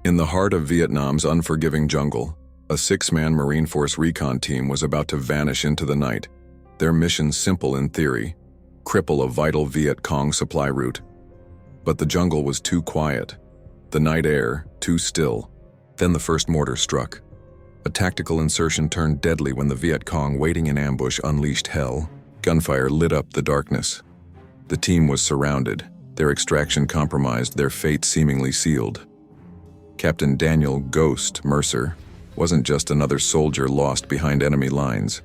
In the heart of Vietnam's unforgiving jungle, a 6-man Marine Force Recon team was about to vanish into the night. Their mission simple in theory: cripple a vital Viet Cong supply route. But the jungle was too quiet, the night air too still. Then the first mortar struck. A tactical insertion turned deadly when the Viet Cong waiting in ambush unleashed hell. Gunfire lit up the darkness. The team was surrounded, their extraction compromised, their fate seemingly sealed. Captain Daniel "Ghost" Mercer wasn't just another soldier lost behind enemy lines.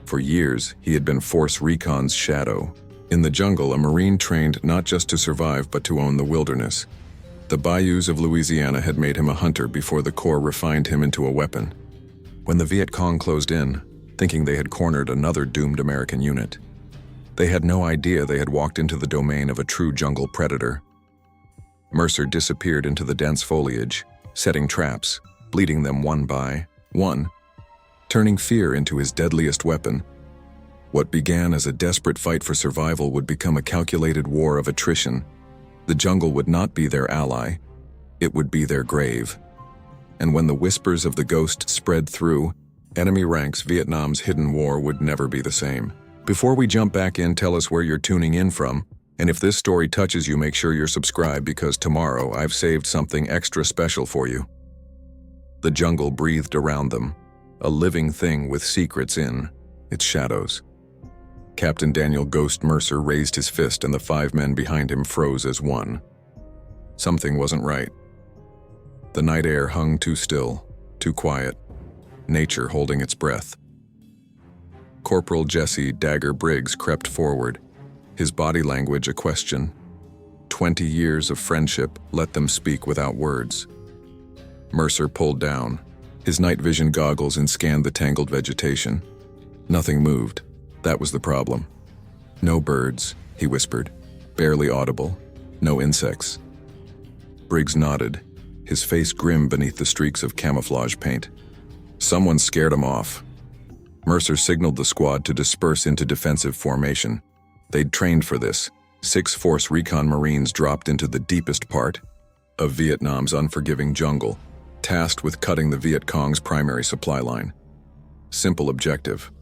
For years, he had been Force Recon's shadow. In the jungle, a Marine trained not just to survive but to own the wilderness. The bayous of Louisiana had made him a hunter before the Corps refined him into a weapon. When the Viet Cong closed in, thinking they had cornered another doomed American unit, they had no idea they had walked into the domain of a true jungle predator. Mercer disappeared into the dense foliage, setting traps, bleeding them one by one, turning fear into his deadliest weapon. What began as a desperate fight for survival would become a calculated war of attrition. The jungle would not be their ally, it would be their grave. And when the whispers of the ghost spread through enemy ranks, Vietnam's hidden war would never be the same. Before we jump back in, tell us where you're tuning in from, and if this story touches you, make sure you're subscribed, because tomorrow I've saved something extra special for you. The jungle breathed around them, a living thing with secrets in its shadows. Captain Daniel "Ghost" Mercer raised his fist, and the 5 men behind him froze as one. Something wasn't right. The night air hung too still, too quiet, nature holding its breath. Corporal Jesse "Dagger" Briggs crept forward, his body language a question. 20 years of friendship let them speak without words. Mercer pulled down his night vision goggles and scanned the tangled vegetation. Nothing moved. That was the problem. No birds, he whispered, barely audible. No insects. Briggs nodded, his face grim beneath the streaks of camouflage paint. Someone scared him off. Mercer signaled the squad to disperse into defensive formation. They'd trained for this. 6 Force Recon Marines dropped into the deepest part of Vietnam's unforgiving jungle, tasked with cutting the Viet Cong's primary supply line. Simple objective.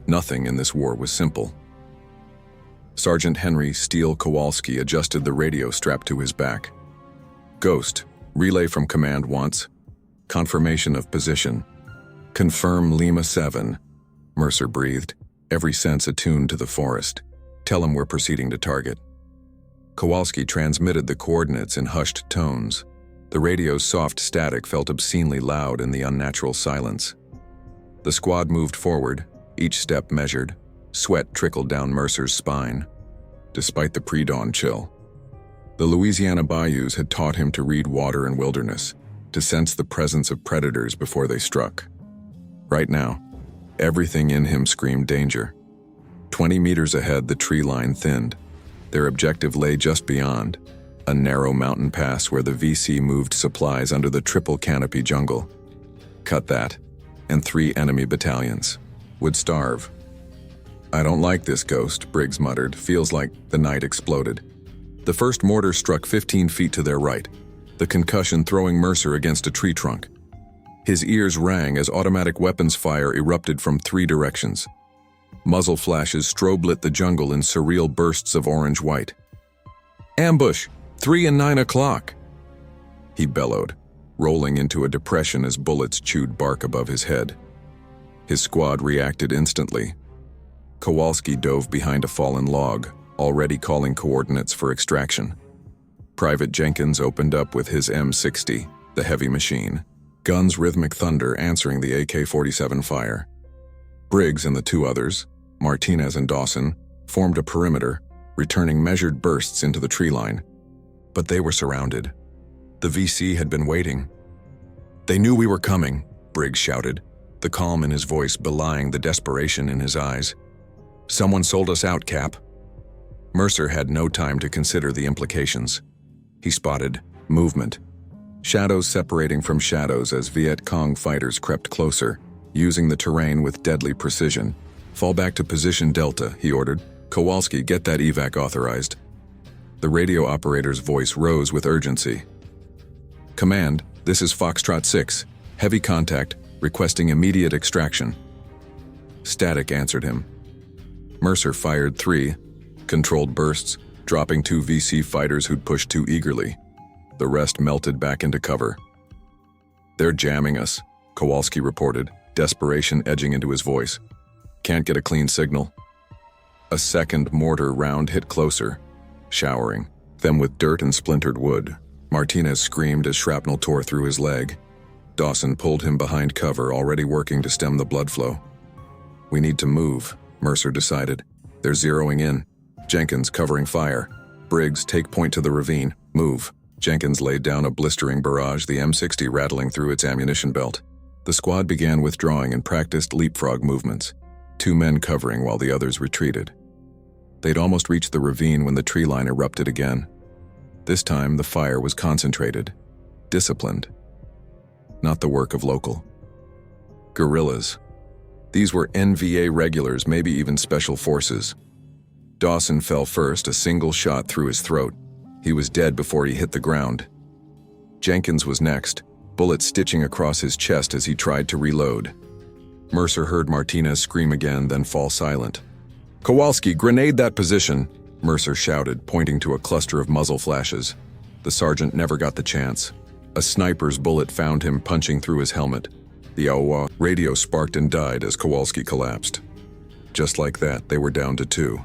Nothing in this war was simple. Sergeant Henry Steele Kowalski adjusted the radio strapped to his back. "Ghost, relay from command once. Confirmation of position. Confirm Lima 7. Mercer breathed, every sense attuned to the forest. "Tell him we're proceeding to target." Kowalski transmitted the coordinates in hushed tones. The radio's soft static felt obscenely loud in the unnatural silence. The squad moved forward, each step measured. Sweat trickled down Mercer's spine, despite the pre-dawn chill. The Louisiana bayous had taught him to read water and wilderness, to sense the presence of predators before they struck. Right now, everything in him screamed danger. 20 meters ahead, the tree line thinned. Their objective lay just beyond, a narrow mountain pass where the VC moved supplies under the triple canopy jungle. Cut that, and 3 enemy battalions would starve. "I don't like this, Ghost," Briggs muttered. "Feels like the night exploded." The first mortar struck 15 feet to their right, the concussion throwing Mercer against a tree trunk. His ears rang as automatic weapons fire erupted from 3 directions. Muzzle flashes strobe-lit the jungle in surreal bursts of orange-white. "Ambush! 3 and 9 o'clock!" he bellowed, rolling into a depression as bullets chewed bark above his head. His squad reacted instantly. Kowalski dove behind a fallen log, already calling coordinates for extraction. Private Jenkins opened up with his M60, the heavy machine, guns rhythmic thunder answering the AK-47 fire. Briggs and the 2 others, Martinez and Dawson, formed a perimeter, returning measured bursts into the tree line. But they were surrounded. The VC had been waiting. "They knew we were coming," Briggs shouted, the calm in his voice belying the desperation in his eyes. "Someone sold us out, Cap." Mercer had no time to consider the implications. He spotted movement. Shadows separating from shadows as Viet Cong fighters crept closer, using the terrain with deadly precision. "Fall back to position Delta," he ordered. "Kowalski, get that evac authorized." The radio operator's voice rose with urgency. "Command, This is Foxtrot 6. Heavy contact, requesting immediate extraction. Static answered him. Mercer fired 3 controlled bursts, dropping 2 VC fighters who'd pushed too eagerly. The rest melted back into cover. "They're jamming us," Kowalski reported, desperation edging into his voice. "Can't get a clean signal." A second mortar round hit closer, showering them with dirt and splintered wood. Martinez screamed as shrapnel tore through his leg. Dawson pulled him behind cover, already working to stem the blood flow. "We need to move," Mercer decided. "They're zeroing in. Jenkins covering fire. Briggs, take point to the ravine. Move." Jenkins laid down a blistering barrage, the M60 rattling through its ammunition belt. The squad began withdrawing and practiced leapfrog movements, 2 men covering while the others retreated. They'd almost reached the ravine when the tree line erupted again. This time, the fire was concentrated, disciplined. Not the work of local guerrillas. These were NVA regulars, maybe even special forces. Dawson fell first, a single shot through his throat. He was dead before he hit the ground. Jenkins was next, bullets stitching across his chest as he tried to reload. Mercer heard Martinez scream again, then fall silent. "Kowalski, grenade that position," Mercer shouted, pointing to a cluster of muzzle flashes. The sergeant never got the chance. A sniper's bullet found him punching through his helmet. The AOA radio sparked and died as Kowalski collapsed. Just like that, they were down to 2.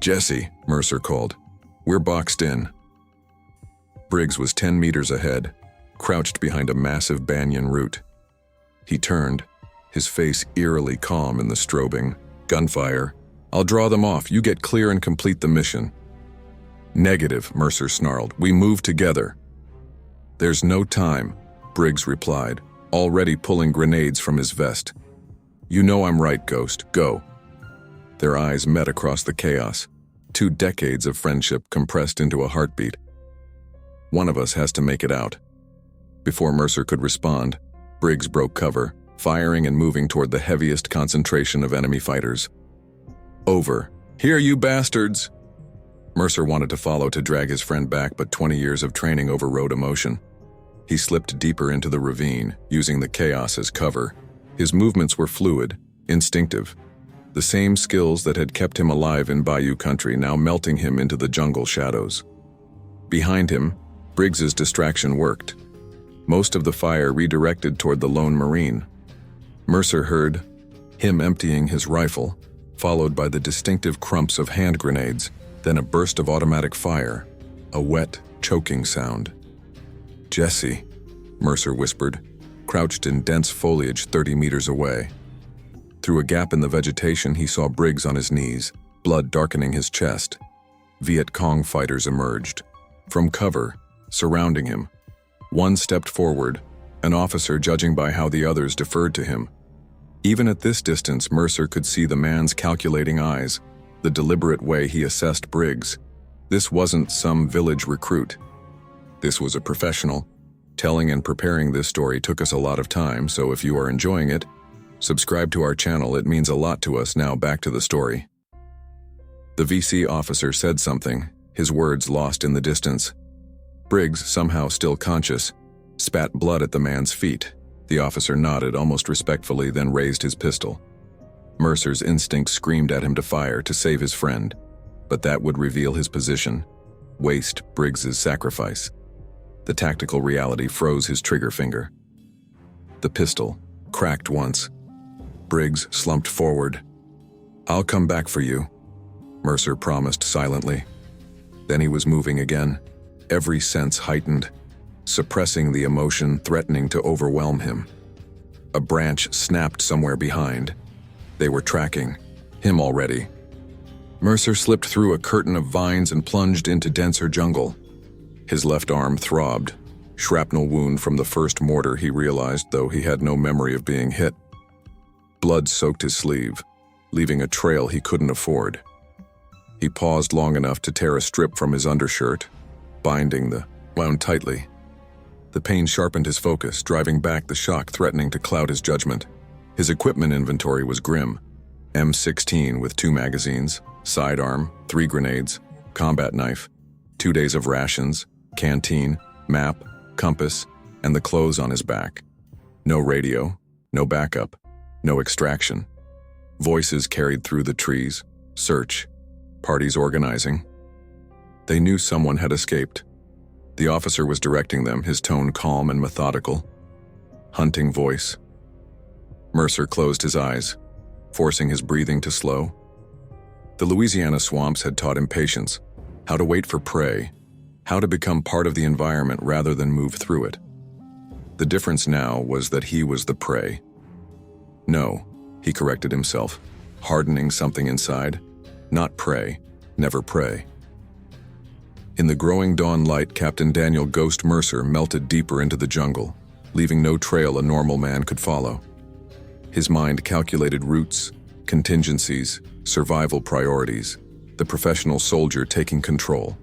"Jesse," Mercer called. "We're boxed in." Briggs was 10 meters ahead, crouched behind a massive banyan root. He turned, his face eerily calm in the strobing. "Gunfire. I'll draw them off. You get clear and complete the mission." "Negative," Mercer snarled. "We move together." "There's no time," Briggs replied, already pulling grenades from his vest. "You know I'm right, Ghost. Go." Their eyes met across the chaos. 2 decades of friendship compressed into a heartbeat. "One of us has to make it out." Before Mercer could respond, Briggs broke cover, firing and moving toward the heaviest concentration of enemy fighters. "Over. Here, you bastards!" Mercer wanted to follow to drag his friend back, but 20 years of training overrode emotion. He slipped deeper into the ravine, using the chaos as cover. His movements were fluid, instinctive. The same skills that had kept him alive in bayou country now melting him into the jungle shadows. Behind him, Briggs's distraction worked. Most of the fire redirected toward the lone Marine. Mercer heard him emptying his rifle, followed by the distinctive crumps of hand grenades, then a burst of automatic fire, a wet, choking sound. "Jesse," Mercer whispered, crouched in dense foliage 30 meters away. Through a gap in the vegetation, he saw Briggs on his knees, blood darkening his chest. Viet Cong fighters emerged. From cover, surrounding him. One stepped forward, an officer judging by how the others deferred to him. Even at this distance, Mercer could see the man's calculating eyes, the deliberate way he assessed Briggs. This wasn't some village recruit. This was a professional. Telling and preparing this story took us a lot of time, so if you are enjoying it, subscribe to our channel. It means a lot to us. Now back to the story. The VC officer said something, his words lost in the distance. Briggs, somehow still conscious, spat blood at the man's feet. The officer nodded almost respectfully, then raised his pistol. Mercer's instinct screamed at him to fire to save his friend, but that would reveal his position, waste Briggs's sacrifice. The tactical reality froze his trigger finger. The pistol cracked once. Briggs slumped forward. "I'll come back for you," Mercer promised silently. Then he was moving again, every sense heightened, suppressing the emotion threatening to overwhelm him. A branch snapped somewhere behind. They were tracking him already. Mercer slipped through a curtain of vines and plunged into denser jungle. His left arm throbbed, shrapnel wound from the first mortar, he realized, though he had no memory of being hit. Blood soaked his sleeve, leaving a trail he couldn't afford. He paused long enough to tear a strip from his undershirt, binding the wound tightly. The pain sharpened his focus, driving back the shock threatening to cloud his judgment. His equipment inventory was grim. M16 with 2 magazines, sidearm, 3 grenades, combat knife, 2 days of rations, canteen, map, compass, and the clothes on his back. No radio, no backup, no extraction. Voices carried through the trees, search, parties organizing. They knew someone had escaped. The officer was directing them, his tone calm and methodical. Hunting voice. Mercer closed his eyes, forcing his breathing to slow. The Louisiana swamps had taught him patience, how to wait for prey, how to become part of the environment rather than move through it. The difference now was that he was the prey. No, he corrected himself, hardening something inside. Not prey, never prey. In the growing dawn light, Captain Daniel Ghost Mercer melted deeper into the jungle, leaving no trail a normal man could follow. His mind calculated routes, contingencies, survival priorities, the professional soldier taking control.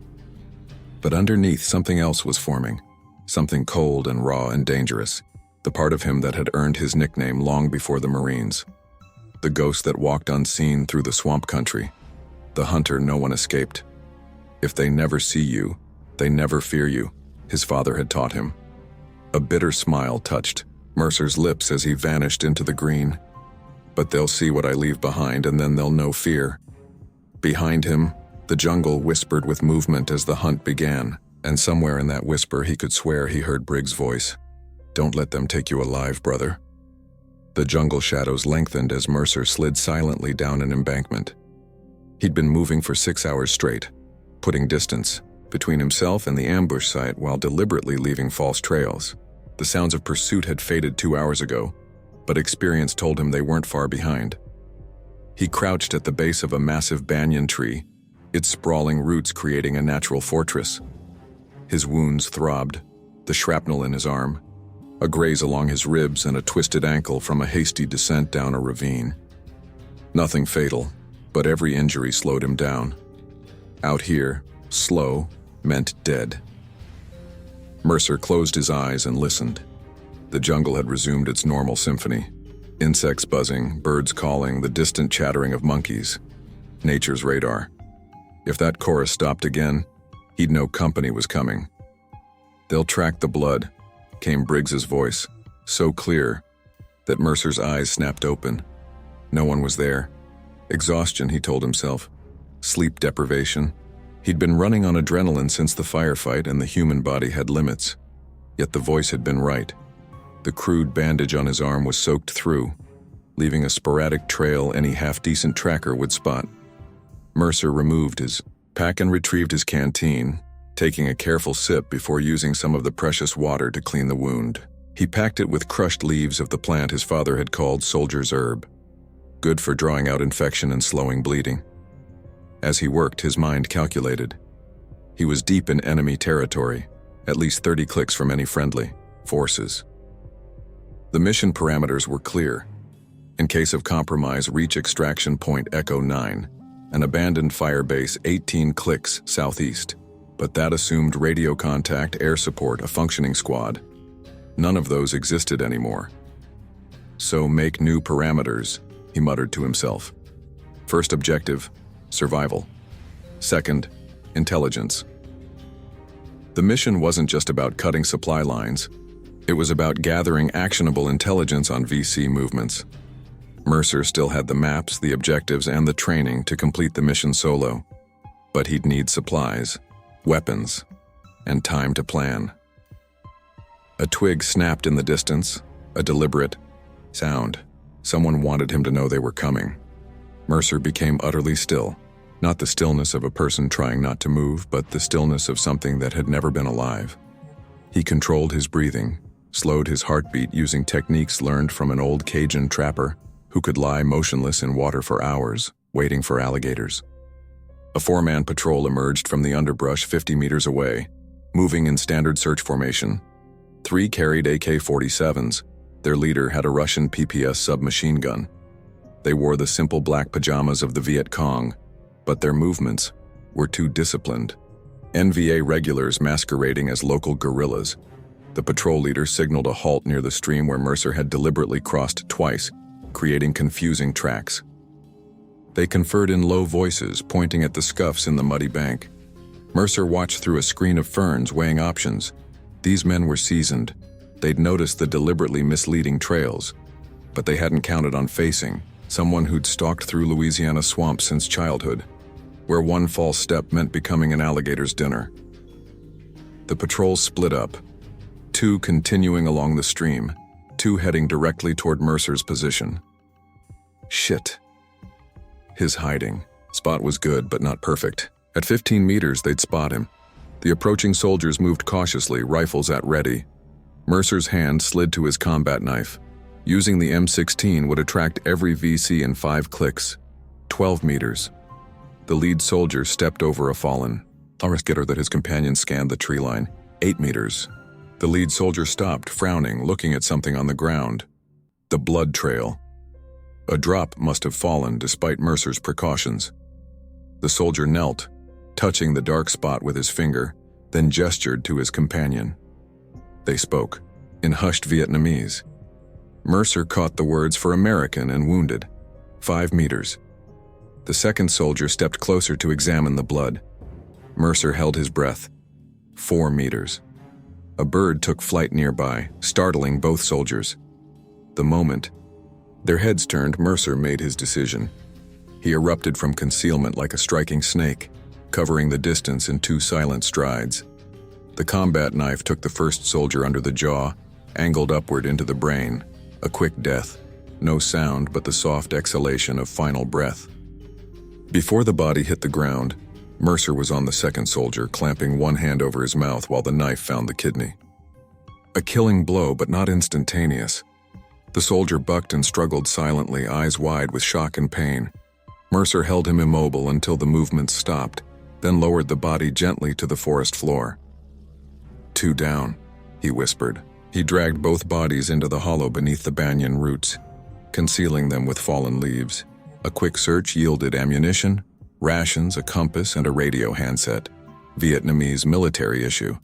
But underneath, something else was forming, something cold and raw and dangerous, the part of him that had earned his nickname long before the Marines. The ghost that walked unseen through the swamp country, the hunter no one escaped. If they never see you, they never fear you, his father had taught him. A bitter smile touched Mercer's lips as he vanished into the green. But they'll see what I leave behind, and then they'll know fear. Behind him, the jungle whispered with movement as the hunt began, and somewhere in that whisper he could swear he heard Briggs' voice. "Don't let them take you alive, brother." The jungle shadows lengthened as Mercer slid silently down an embankment. He'd been moving for 6 hours straight, putting distance between himself and the ambush site while deliberately leaving false trails. The sounds of pursuit had faded 2 hours ago, but experience told him they weren't far behind. He crouched at the base of a massive banyan tree, its sprawling roots creating a natural fortress. His wounds throbbed, the shrapnel in his arm, a graze along his ribs and a twisted ankle from a hasty descent down a ravine. Nothing fatal, but every injury slowed him down. Out here, slow meant dead. Mercer closed his eyes and listened. The jungle had resumed its normal symphony. Insects buzzing, birds calling, the distant chattering of monkeys. Nature's radar. If that chorus stopped again, he'd know company was coming. "They'll track the blood," came Briggs's voice, so clear that Mercer's eyes snapped open. No one was there. Exhaustion, he told himself. Sleep deprivation. He'd been running on adrenaline since the firefight, and the human body had limits. Yet the voice had been right. The crude bandage on his arm was soaked through, leaving a sporadic trail any half-decent tracker would spot. Mercer removed his pack and retrieved his canteen, taking a careful sip before using some of the precious water to clean the wound. He packed it with crushed leaves of the plant his father had called soldier's herb, good for drawing out infection and slowing bleeding. As he worked, his mind calculated. He was deep in enemy territory, at least 30 clicks from any friendly forces. The mission parameters were clear. In case of compromise, reach extraction point Echo 9, an abandoned fire base 18 clicks southeast. But that assumed radio contact, air support, a functioning squad. None of those existed anymore. "So make new parameters," he muttered to himself. First objective, survival. Second, intelligence. The mission wasn't just about cutting supply lines. It was about gathering actionable intelligence on VC movements. Mercer still had the maps, the objectives, and the training to complete the mission solo. But he'd need supplies, weapons, and time to plan. A twig snapped in the distance, a deliberate sound. Someone wanted him to know they were coming. Mercer became utterly still, not the stillness of a person trying not to move, but the stillness of something that had never been alive. He controlled his breathing, slowed his heartbeat using techniques learned from an old Cajun trapper who could lie motionless in water for hours, waiting for alligators. A 4-man patrol emerged from the underbrush 50 meters away, moving in standard search formation. 3 carried AK-47s. Their leader had a Russian PPS submachine gun. They wore the simple black pajamas of the Viet Cong, but their movements were too disciplined. NVA regulars masquerading as local guerrillas. The patrol leader signaled a halt near the stream where Mercer had deliberately crossed twice, creating confusing tracks. They conferred in low voices, pointing at the scuffs in the muddy bank. Mercer watched through a screen of ferns, weighing options. These men were seasoned, They'd noticed the deliberately misleading trails, but they hadn't counted on facing someone who'd stalked through Louisiana swamps since childhood, where one false step meant becoming an alligator's dinner. The patrol split up, 2 continuing along the stream, 2 heading directly toward Mercer's position. Shit. His hiding spot was good, but not perfect. At 15 meters, they'd spot him. The approaching soldiers moved cautiously, rifles at ready. Mercer's hand slid to his combat knife. Using the M16 would attract every VC in 5 clicks. 12 meters. The lead soldier stepped over a fallen getter that his companion scanned the tree line. 8 meters. The lead soldier stopped, frowning, looking at something on the ground. The blood trail. A drop must have fallen despite Mercer's precautions. The soldier knelt, touching the dark spot with his finger, then gestured to his companion. They spoke, in hushed Vietnamese. Mercer caught the words for American and wounded. 5 meters. The second soldier stepped closer to examine the blood. Mercer held his breath. 4 meters. A bird took flight nearby, startling both soldiers. The moment their heads turned, Mercer made his decision. He erupted from concealment like a striking snake, covering the distance in 2 silent strides. The combat knife took the first soldier under the jaw, angled upward into the brain. A quick death. No sound but the soft exhalation of final breath. Before the body hit the ground, Mercer was on the second soldier, clamping one hand over his mouth while the knife found the kidney. A killing blow, but not instantaneous. The soldier bucked and struggled silently, eyes wide with shock and pain. Mercer held him immobile until the movements stopped, then lowered the body gently to the forest floor. 2 down, he whispered. He dragged both bodies into the hollow beneath the banyan roots, concealing them with fallen leaves. A quick search yielded ammunition, rations, a compass, and a radio handset. Vietnamese military issue.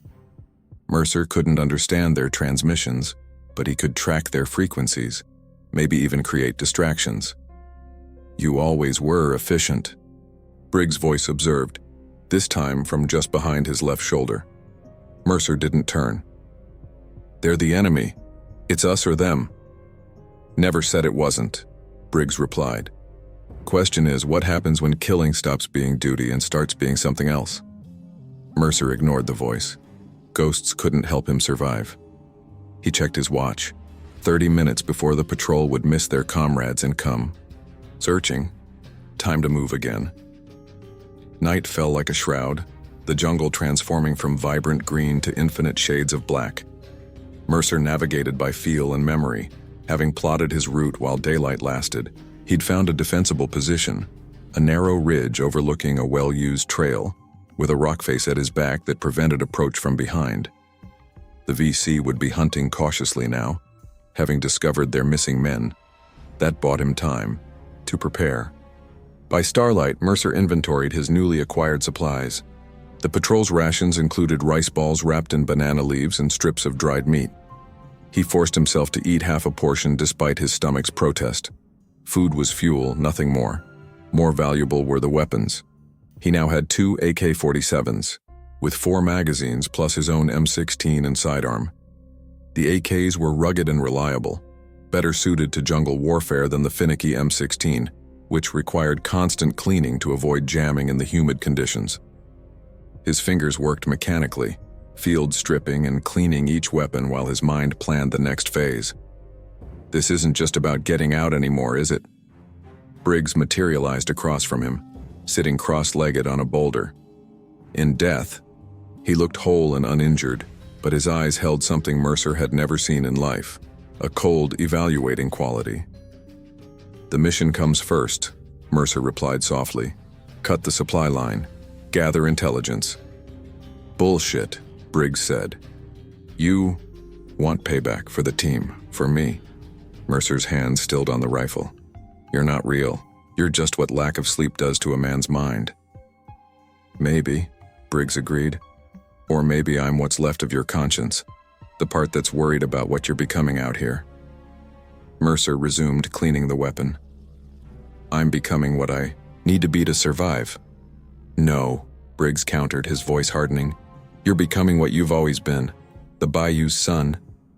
Mercer couldn't understand their transmissions, but he could track their frequencies, maybe even create distractions. "You always were efficient," Briggs' voice observed, this time from just behind his left shoulder. Mercer didn't turn. "They're the enemy. It's us or them." "Never said it wasn't," Briggs replied. "Question is, what happens when killing stops being duty and starts being something else?" Mercer ignored the voice. Ghosts couldn't help him survive. He checked his watch. 30 minutes before the patrol would miss their comrades and come. Searching. Time to move again. Night fell like a shroud, the jungle transforming from vibrant green to infinite shades of black. Mercer navigated by feel and memory. Having plotted his route while daylight lasted, he'd found a defensible position, a narrow ridge overlooking a well-used trail, with a rock face at his back that prevented approach from behind. The VC would be hunting cautiously now, having discovered their missing men. That bought him time to prepare. By starlight, Mercer inventoried his newly acquired supplies. The patrol's rations included rice balls wrapped in banana leaves and strips of dried meat. He forced himself to eat half a portion despite his stomach's protest. Food was fuel, nothing more. More valuable were the weapons. He now had 2 AK-47s, with 4 magazines plus his own M16 and sidearm. The AKs were rugged and reliable, better suited to jungle warfare than the finicky M16, which required constant cleaning to avoid jamming in the humid conditions. His fingers worked mechanically, field stripping and cleaning each weapon while his mind planned the next phase. This isn't just about getting out anymore, is it? Briggs materialized across from him, sitting cross-legged on a boulder. In death, he looked whole and uninjured, but his eyes held something Mercer had never seen in life, a cold, evaluating quality. "The mission comes first," Mercer replied softly. "Cut the supply line. Gather intelligence." "Bullshit," Briggs said. "You want payback for the team, for me." Mercer's hand stilled on the rifle. "You're not real. You're just what lack of sleep does to a man's mind." "Maybe," Briggs agreed. "Or maybe I'm what's left of your conscience, the part that's worried about what you're becoming out here." Mercer resumed cleaning the weapon. "I'm becoming what I need to be to survive." "No," Briggs countered, his voice hardening. "You're becoming what you've always been, the bayous son,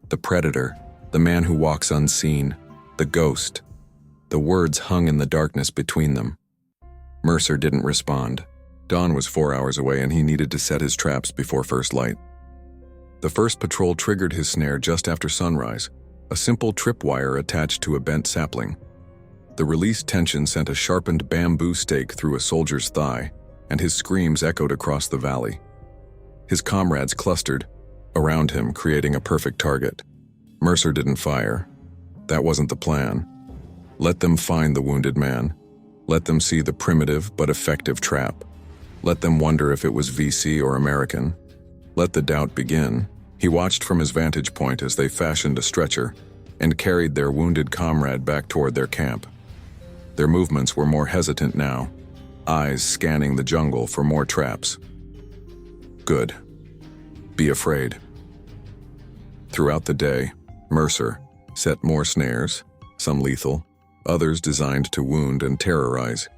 The predator, the man who walks unseen, the ghost. The words hung in the darkness between them. Mercer didn't respond. Dawn was 4 hours away and he needed to set his traps before first light. The first patrol triggered his snare just after sunrise, a simple tripwire attached to a bent sapling. The released tension sent a sharpened bamboo stake through a soldier's thigh, and his screams echoed across the valley. His comrades clustered around him, creating a perfect target. Mercer didn't fire. That wasn't the plan. Let them find the wounded man. Let them see the primitive but effective trap. Let them wonder if it was VC or American. Let the doubt begin. He watched from his vantage point as they fashioned a stretcher and carried their wounded comrade back toward their camp. Their movements were more hesitant now, eyes scanning the jungle for more traps. Good. Be afraid. Throughout the day, Mercer set more snares, some lethal, others designed to wound and terrorize.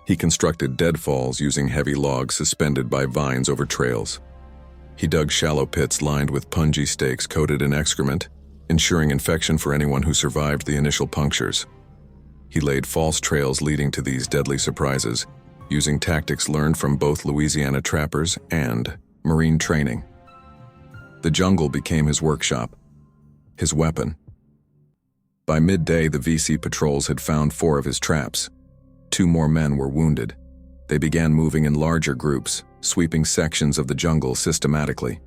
He constructed deadfalls using heavy logs suspended by vines over trails. He dug shallow pits lined with pungy stakes coated in excrement, ensuring infection for anyone who survived the initial punctures. He laid false trails leading to these deadly surprises, using tactics learned from both Louisiana trappers and Marine training. The jungle became his workshop, his weapon. By midday, the VC patrols had found 4 of his traps. 2 more men were wounded. They began moving in larger groups, sweeping sections of the jungle systematically.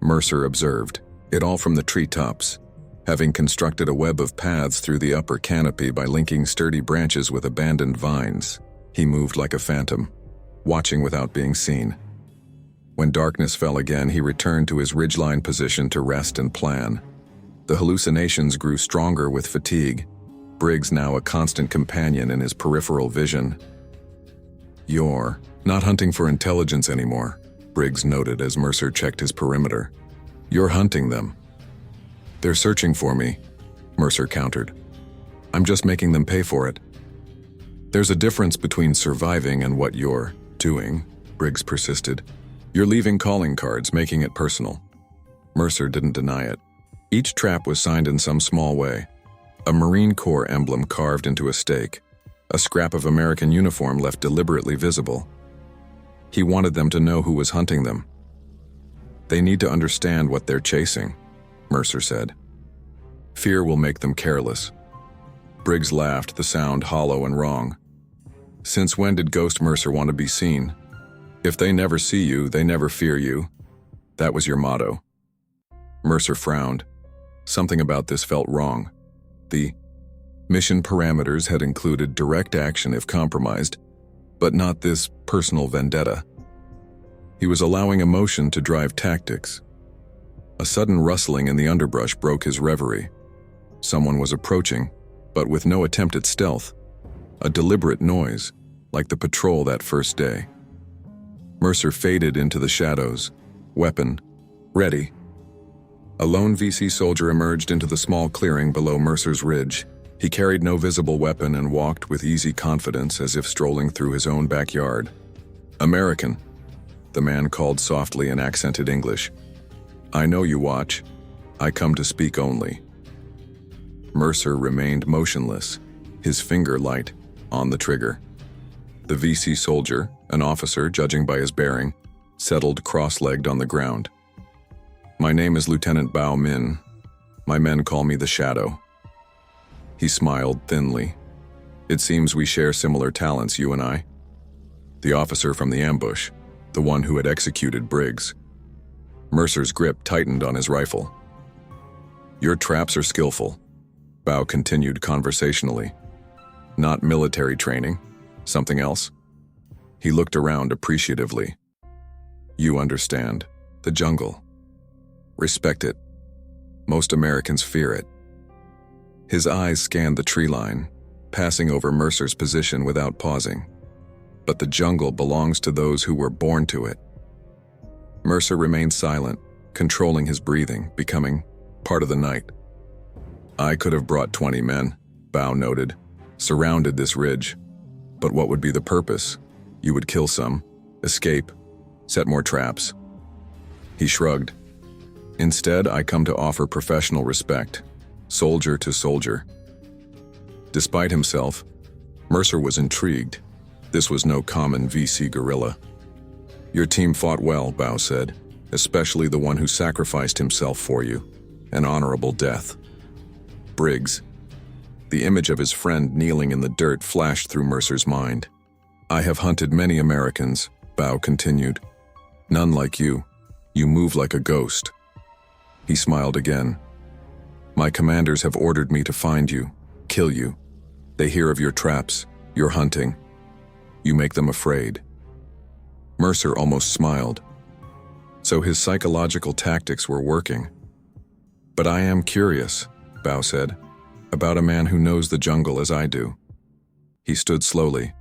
Mercer observed it all from the treetops, having constructed a web of paths through the upper canopy by linking sturdy branches with abandoned vines. He moved like a phantom, watching without being seen. When darkness fell again, he returned to his ridgeline position to rest and plan. The hallucinations grew stronger with fatigue, Briggs now a constant companion in his peripheral vision. "You're not hunting for intelligence anymore," Briggs noted as Mercer checked his perimeter. "You're hunting them." "They're searching for me," Mercer countered. "I'm just making them pay for it." "There's a difference between surviving and what you're doing," Briggs persisted. "You're leaving calling cards, making it personal." Mercer didn't deny it. Each trap was signed in some small way. A Marine Corps emblem carved into a stake, a scrap of American uniform left deliberately visible. He wanted them to know who was hunting them. "They need to understand what they're chasing," Mercer said. "Fear will make them careless." Briggs laughed, the sound hollow and wrong. "Since when did Ghost Mercer want to be seen? If they never see you, they never fear you. That was your motto." Mercer frowned. Something about this felt wrong. The mission parameters had included direct action if compromised, but not this personal vendetta. He was allowing emotion to drive tactics. A sudden rustling in the underbrush broke his reverie. Someone was approaching, but with no attempt at stealth. A deliberate noise, like the patrol that first day. Mercer faded into the shadows, weapon ready. A lone VC soldier emerged into the small clearing below Mercer's ridge. He carried no visible weapon and walked with easy confidence as if strolling through his own backyard. "American," the man called softly in accented English. "I know you watch. I come to speak only." Mercer remained motionless, his finger light on the trigger. The VC soldier, an officer judging by his bearing, settled cross-legged on the ground. "My name is Lieutenant Bao Min. My men call me the Shadow." He smiled thinly. "It seems we share similar talents, you and I." The officer from the ambush, the one who had executed Briggs. Mercer's grip tightened on his rifle. "Your traps are skillful," Bao continued conversationally. "Not military training? Something else?" He looked around appreciatively. "You understand. The jungle. Respect it. Most Americans fear it." His eyes scanned the tree line, passing over Mercer's position without pausing. But the jungle belongs to those who were born to it. Mercer remained silent, controlling his breathing, becoming part of the night. "I could have brought 20 men," Bao noted, "surrounded this ridge. But what would be the purpose? You would kill some, escape, set more traps." He shrugged. Instead, I come to offer professional respect, soldier to soldier. Despite himself, Mercer was intrigued. This was no common VC guerrilla. Your team fought well, Bao said, especially the one who sacrificed himself for you. An honorable death. Briggs. The image of his friend kneeling in the dirt flashed through Mercer's mind. I have hunted many Americans, Bao continued. None like you. You move like a ghost. He smiled again. My commanders have ordered me to find you, kill you. They hear of your traps, your hunting. You make them afraid. Mercer almost smiled. So his psychological tactics were working. But I am curious, Bao said, about a man who knows the jungle as I do. He stood slowly.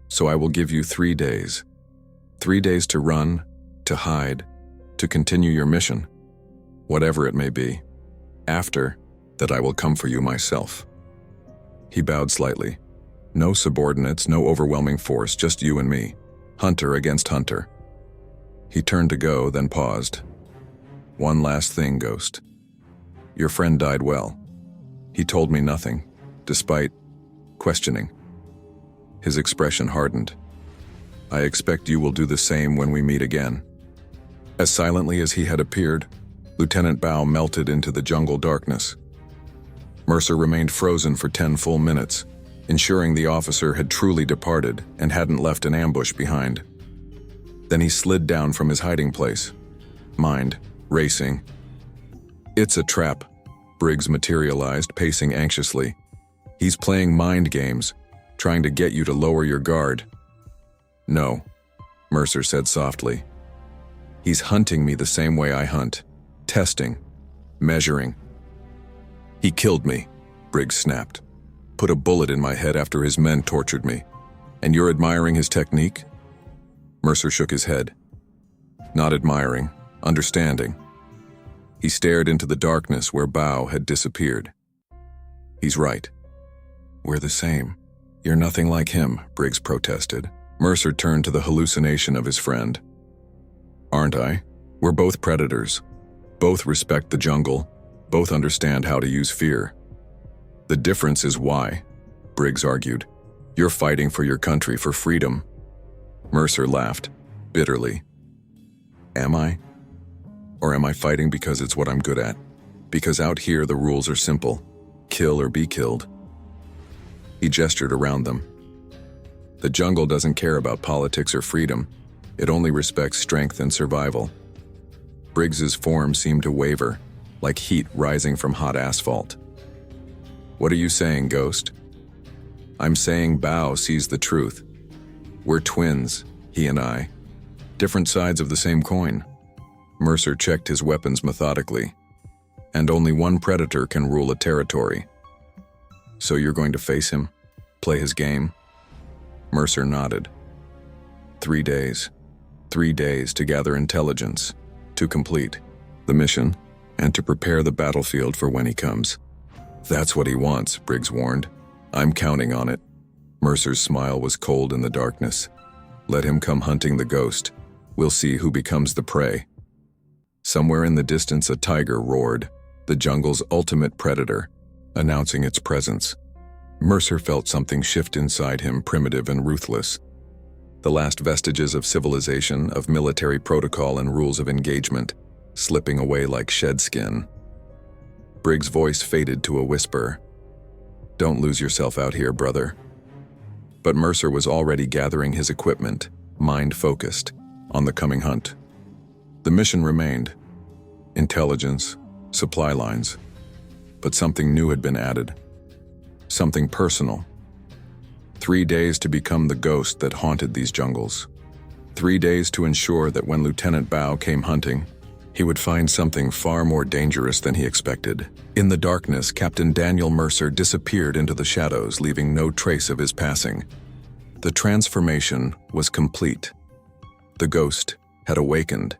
So I will give you 3 days. 3 days to run, to hide, to continue your mission, whatever it may be. After that, I will come for you myself. He bowed slightly. No subordinates, no overwhelming force, just you and me. Hunter against hunter. He turned to go, then paused. One last thing, Ghost. Your friend died well. He told me nothing, despite questioning. His expression hardened. I expect you will do the same when we meet again. As silently as he had appeared, Lieutenant Bao melted into the jungle darkness. Mercer remained frozen for 10 full minutes, ensuring the officer had truly departed and hadn't left an ambush behind. Then he slid down from his hiding place, mind racing. It's a trap, Briggs materialized, pacing anxiously. He's playing mind games, trying to get you to lower your guard. No, Mercer said softly. He's hunting me the same way I hunt, testing, measuring. He killed me, Briggs snapped. Put a bullet in my head after his men tortured me. And you're admiring his technique? Mercer shook his head. Not admiring, understanding. He stared into the darkness where Bao had disappeared. He's right. We're the same. You're nothing like him, Briggs protested. Mercer turned to the hallucination of his friend. Aren't I? We're both predators. Both respect the jungle. Both understand how to use fear. The difference is why, Briggs argued. You're fighting for your country, for freedom. Mercer laughed, bitterly. Am I? Or am I fighting because it's what I'm good at? Because out here the rules are simple. Kill or be killed. He gestured around them. The jungle doesn't care about politics or freedom. It only respects strength and survival. Briggs's form seemed to waver, like heat rising from hot asphalt. What are you saying, Ghost? I'm saying Bao sees the truth. We're twins, he and I. Different sides of the same coin. Mercer checked his weapons methodically. And only one predator can rule a territory. So you're going to face him? Play his game? Mercer nodded. 3 days. 3 days to gather intelligence, to complete the mission, and to prepare the battlefield for when he comes. That's what he wants, Briggs warned. I'm counting on it. Mercer's smile was cold in the darkness. Let him come hunting the Ghost. We'll see who becomes the prey. Somewhere in the distance a tiger roared, the jungle's ultimate predator, announcing its presence. Mercer felt something shift inside him, primitive and ruthless. The last vestiges of civilization, of military protocol and rules of engagement, slipping away like shed skin. Briggs' voice faded to a whisper. Don't lose yourself out here, brother. But Mercer was already gathering his equipment, mind-focused, on the coming hunt. The mission remained. Intelligence, supply lines. But something new had been added. Something personal. 3 days to become the ghost that haunted these jungles. 3 days to ensure that when Lieutenant Bao came hunting, he would find something far more dangerous than he expected. In the darkness, Captain Daniel Mercer disappeared into the shadows, leaving no trace of his passing. The transformation was complete. The ghost had awakened.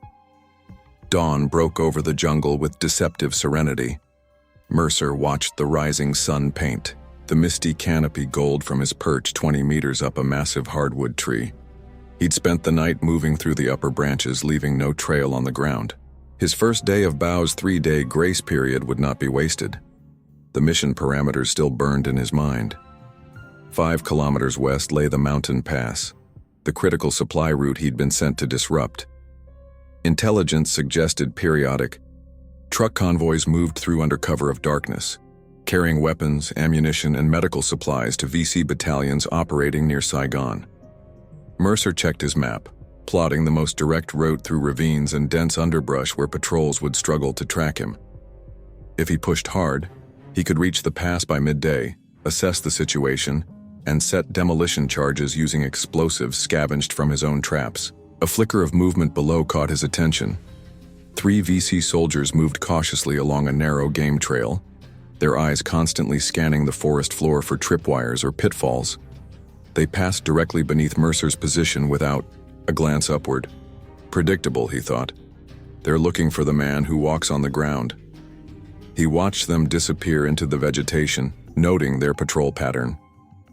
Dawn broke over the jungle with deceptive serenity. Mercer watched the rising sun paint, the misty canopy gold from his perch 20 meters up a massive hardwood tree. He'd spent the night moving through the upper branches, leaving no trail on the ground. His first day of Bao's 3-day grace period would not be wasted. The mission parameters still burned in his mind. 5 kilometers west lay the mountain pass, the critical supply route he'd been sent to disrupt. Intelligence suggested periodic truck convoys moved through under cover of darkness, carrying weapons, ammunition, and medical supplies to VC battalions operating near Saigon. Mercer checked his map, plotting the most direct route through ravines and dense underbrush where patrols would struggle to track him. If he pushed hard, he could reach the pass by midday, assess the situation, and set demolition charges using explosives scavenged from his own traps. A flicker of movement below caught his attention. 3 VC soldiers moved cautiously along a narrow game trail, their eyes constantly scanning the forest floor for tripwires or pitfalls. They passed directly beneath Mercer's position without a glance upward. Predictable, he thought. They're looking for the man who walks on the ground. He watched them disappear into the vegetation, noting their patrol pattern.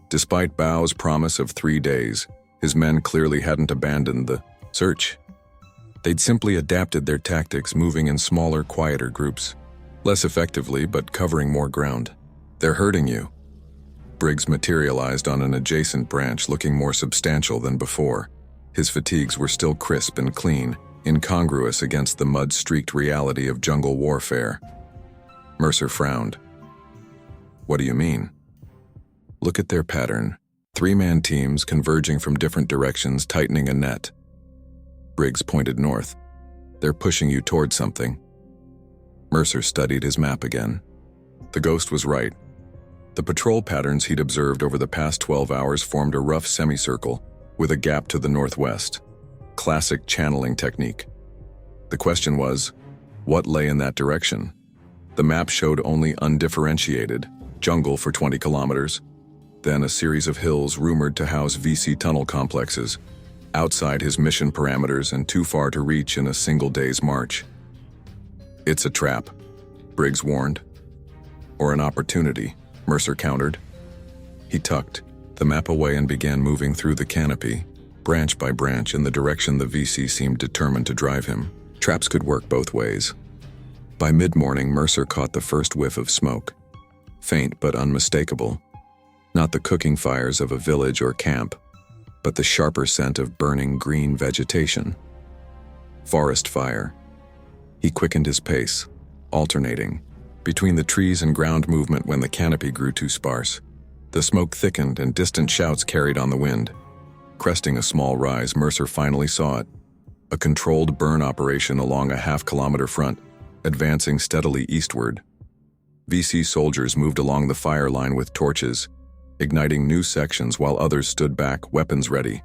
Despite Bao's promise of 3 days, his men clearly hadn't abandoned the search. They'd simply adapted their tactics, moving in smaller, quieter groups. Less effectively, but covering more ground. They're hurting you. Briggs materialized on an adjacent branch, looking more substantial than before. His fatigues were still crisp and clean, incongruous against the mud-streaked reality of jungle warfare. Mercer frowned. What do you mean? Look at their pattern. 3-man teams converging from different directions, tightening a net. Briggs pointed north. They're pushing you toward something. Mercer studied his map again. The ghost was right. The patrol patterns he'd observed over the past 12 hours formed a rough semicircle with a gap to the northwest. Classic channeling technique. The question was, what lay in that direction? The map showed only undifferentiated jungle for 20 kilometers, then a series of hills rumored to house VC tunnel complexes, outside his mission parameters and too far to reach in a single day's march. It's a trap, Briggs warned. Or an opportunity, Mercer countered. He tucked the map away and began moving through the canopy, branch by branch, in the direction the VC seemed determined to drive him. Traps could work both ways. By mid-morning, Mercer caught the first whiff of smoke. Faint but unmistakable. Not the cooking fires of a village or camp, but the sharper scent of burning green vegetation. Forest fire. He quickened his pace, alternating between the trees and ground movement when the canopy grew too sparse. The smoke thickened and distant shouts carried on the wind. Cresting a small rise, Mercer finally saw it. A controlled burn operation along a half-kilometer front, advancing steadily eastward. VC soldiers moved along the fire line with torches, igniting new sections while others stood back, weapons ready.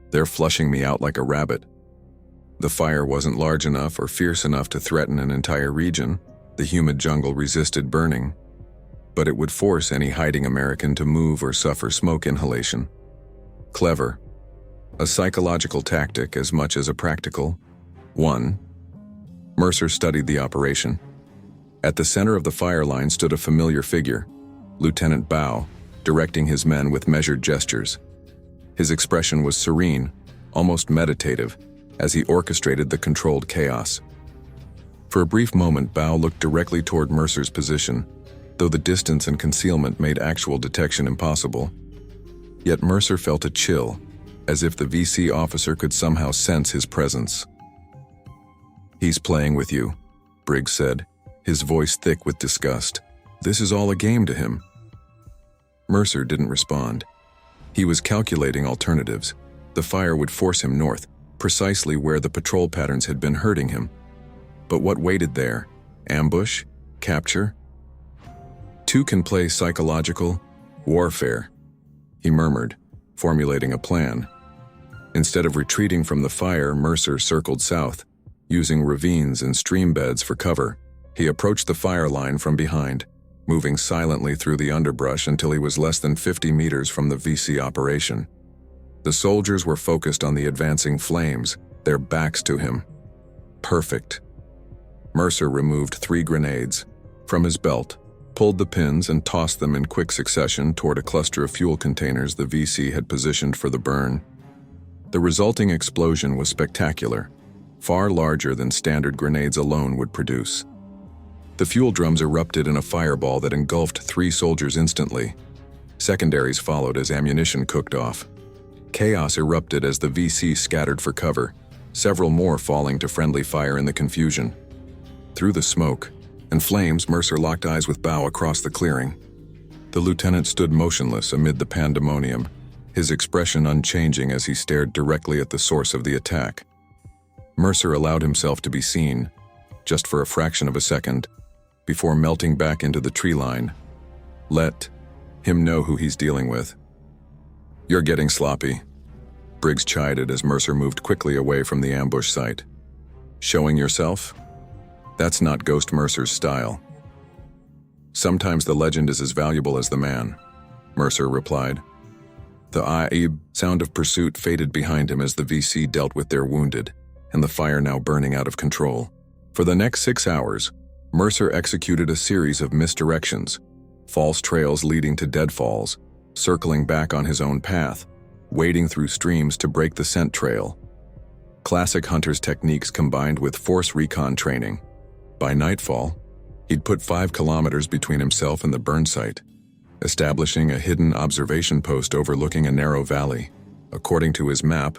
They're flushing me out like a rabbit. The fire wasn't large enough or fierce enough to threaten an entire region. The humid jungle resisted burning, but it would force any hiding American to move or suffer smoke inhalation. Clever. A psychological tactic as much as a practical one. Mercer studied the operation. At the center of the fire line stood a familiar figure, Lieutenant Bao, directing his men with measured gestures. His expression was serene, almost meditative, as he orchestrated the controlled chaos. For a brief moment, Bao looked directly toward Mercer's position, though the distance and concealment made actual detection impossible. Yet Mercer felt a chill, as if the VC officer could somehow sense his presence. "He's playing with you," Briggs said, his voice thick with disgust. "This is all a game to him." Mercer didn't respond. He was calculating alternatives. The fire would force him north, precisely where the patrol patterns had been hurting him. But what waited there? Ambush? Capture? Two can play psychological warfare, he murmured, formulating a plan. Instead of retreating from the fire, Mercer circled south, using ravines and stream beds for cover. He approached the fire line from behind, moving silently through the underbrush until he was less than 50 meters from the VC operation. The soldiers were focused on the advancing flames, their backs to him. Perfect. Mercer removed 3 grenades from his belt, pulled the pins and tossed them in quick succession toward a cluster of fuel containers the VC had positioned for the burn. The resulting explosion was spectacular. far larger than standard grenades alone would produce. The fuel drums erupted in a fireball that engulfed 3 soldiers instantly. Secondaries followed as ammunition cooked off. Chaos erupted as the VC scattered for cover, several more falling to friendly fire in the confusion. Through the smoke and flames, Mercer locked eyes with Bao across the clearing. The lieutenant stood motionless amid the pandemonium, his expression unchanging as he stared directly at the source of the attack. Mercer allowed himself to be seen, just for a fraction of a second, before melting back into the tree line. Let him know who he's dealing with. "You're getting sloppy," Briggs chided as Mercer moved quickly away from the ambush site. "Showing yourself? That's not Ghost Mercer's style." "Sometimes the legend is as valuable as the man," Mercer replied. The "aib" sound of pursuit faded behind him as the VC dealt with their wounded, and the fire now burning out of control. For the next 6 hours, Mercer executed a series of misdirections, false trails leading to deadfalls, circling back on his own path, wading through streams to break the scent trail. Classic hunter's techniques combined with force recon training. By nightfall, he'd put 5 kilometers between himself and the burn site, establishing a hidden observation post overlooking a narrow valley. According to his map,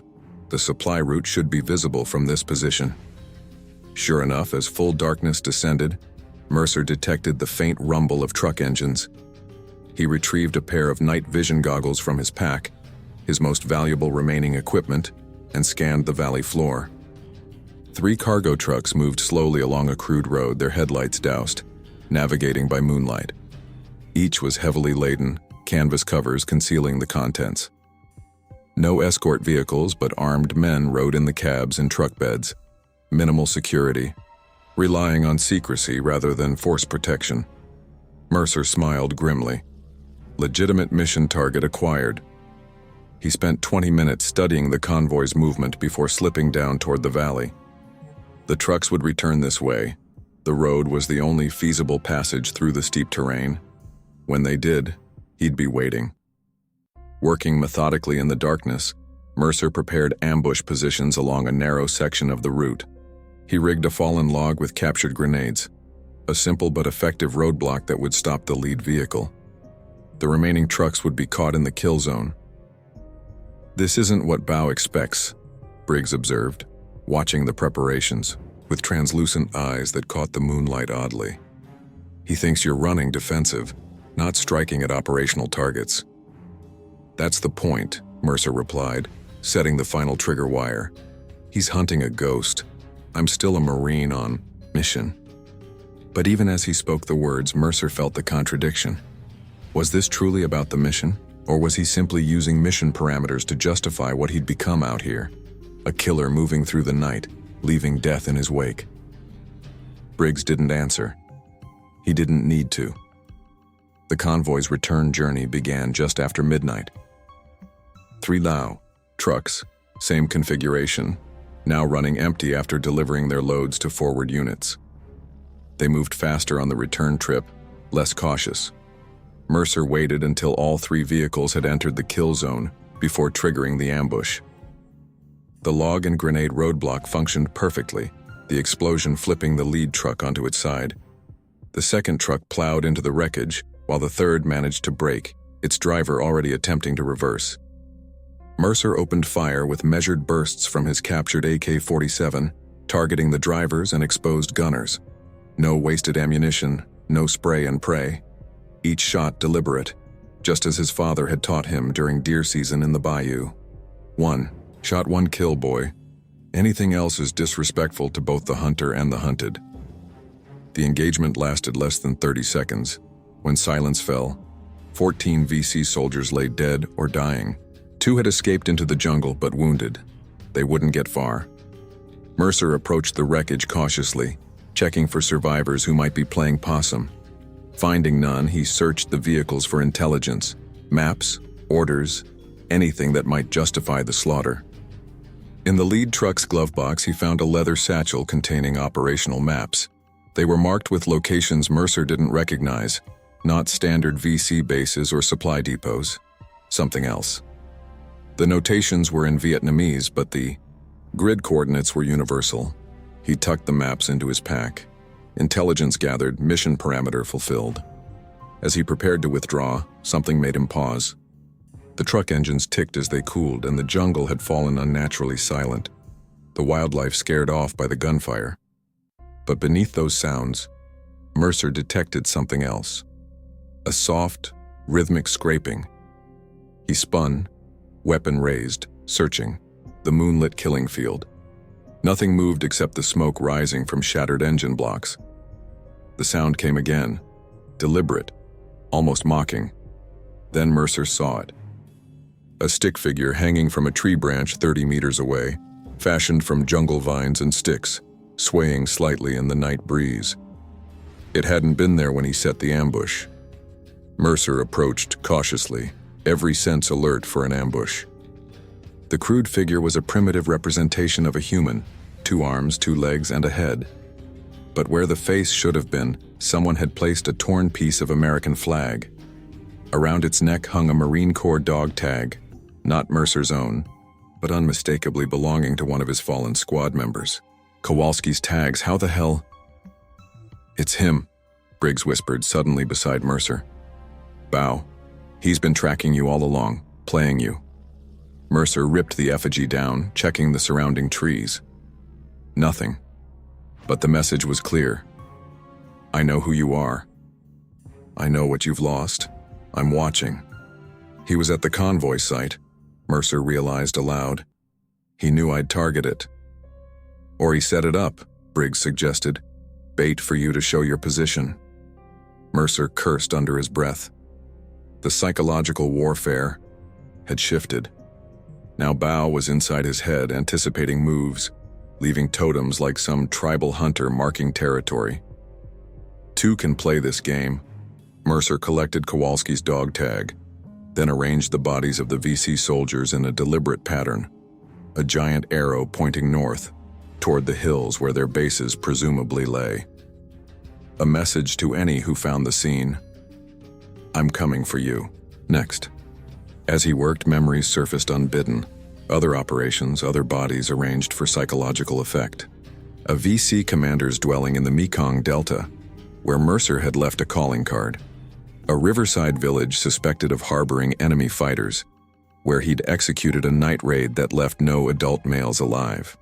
the supply route should be visible from this position. Sure enough, as full darkness descended, Mercer detected the faint rumble of truck engines. He retrieved a pair of night vision goggles from his pack, his most valuable remaining equipment, and scanned the valley floor. 3 cargo trucks moved slowly along a crude road, their headlights doused, navigating by moonlight. Each was heavily laden, canvas covers concealing the contents. No escort vehicles, but armed men rode in the cabs and truck beds. Minimal security, relying on secrecy rather than force protection. Mercer smiled grimly. Legitimate mission target acquired. He spent 20 minutes studying the convoy's movement before slipping down toward the valley. The trucks would return this way. The road was the only feasible passage through the steep terrain. When they did, he'd be waiting. Working methodically in the darkness, Mercer prepared ambush positions along a narrow section of the route. He rigged a fallen log with captured grenades, a simple but effective roadblock that would stop the lead vehicle. The remaining trucks would be caught in the kill zone. "This isn't what Bao expects," Briggs observed, watching the preparations, with translucent eyes that caught the moonlight oddly. "He thinks you're running defensive, not striking at operational targets." "That's the point," Mercer replied, setting the final trigger wire. "He's hunting a ghost. I'm still a Marine on mission." But even as he spoke the words, Mercer felt the contradiction. Was this truly about the mission, or was he simply using mission parameters to justify what he'd become out here? A killer moving through the night, leaving death in his wake. Briggs didn't answer. He didn't need to. The convoy's return journey began just after midnight. 3 Lao trucks, same configuration, now running empty after delivering their loads to forward units. They moved faster on the return trip, less cautious. Mercer waited until all 3 vehicles had entered the kill zone before triggering the ambush. The log and grenade roadblock functioned perfectly, the explosion flipping the lead truck onto its side. The second truck plowed into the wreckage, while the third managed to brake, its driver already attempting to reverse. Mercer opened fire with measured bursts from his captured AK-47, targeting the drivers and exposed gunners. No wasted ammunition, no spray and pray. Each shot deliberate, just as his father had taught him during deer season in the bayou. 1 shot, 1 kill, boy. Anything else is disrespectful to both the hunter and the hunted. The engagement lasted less than 30 seconds. When silence fell, 14 VC soldiers lay dead or dying. 2 had escaped into the jungle but wounded. They wouldn't get far. Mercer approached the wreckage cautiously, checking for survivors who might be playing possum. Finding none, he searched the vehicles for intelligence, maps, orders, anything that might justify the slaughter. In the lead truck's glove box, he found a leather satchel containing operational maps. They were marked with locations Mercer didn't recognize, not standard VC bases or supply depots, something else. The notations were in Vietnamese, but the Grid coordinates were universal. He tucked the maps into his pack. Intelligence gathered, mission parameter fulfilled. As he prepared to withdraw, something made him pause. The truck engines ticked as they cooled, and the jungle had fallen unnaturally silent, the wildlife scared off by the gunfire. But beneath those sounds, Mercer detected something else. A soft, rhythmic scraping. He spun, weapon raised, searching, the moonlit killing field. Nothing moved except the smoke rising from shattered engine blocks. The sound came again, deliberate, almost mocking. Then Mercer saw it. A stick figure hanging from a tree branch 30 meters away, fashioned from jungle vines and sticks, swaying slightly in the night breeze. It hadn't been there when he set the ambush. Mercer approached cautiously, every sense alert for an ambush. The crude figure was a primitive representation of a human, 2 arms, 2 legs, and a head. But where the face should have been, someone had placed a torn piece of American flag. Around its neck hung a Marine Corps dog tag, not Mercer's own, but unmistakably belonging to one of his fallen squad members. Kowalski's tags, how the hell? "It's him," Briggs whispered suddenly beside Mercer. "Bow. He's been tracking you all along, playing you." Mercer ripped the effigy down, checking the surrounding trees. Nothing. But the message was clear. "I know who you are. I know what you've lost. I'm watching." He was at the convoy site, Mercer realized aloud. He knew I'd target it. "Or he set it up," Briggs suggested. "Bait for you to show your position." Mercer cursed under his breath. The psychological warfare had shifted. Now Bao was inside his head, anticipating moves, leaving totems like some tribal hunter marking territory. 2 can play this game. Mercer collected Kowalski's dog tag, then arranged the bodies of the VC soldiers in a deliberate pattern, a giant arrow pointing north, toward the hills where their bases presumably lay. A message to any who found the scene: "I'm coming for you." Next. As he worked, memories surfaced unbidden. Other operations, other bodies arranged for psychological effect. A VC commander's dwelling in the Mekong Delta, where Mercer had left a calling card. A riverside village suspected of harboring enemy fighters, where he'd executed a night raid that left no adult males alive.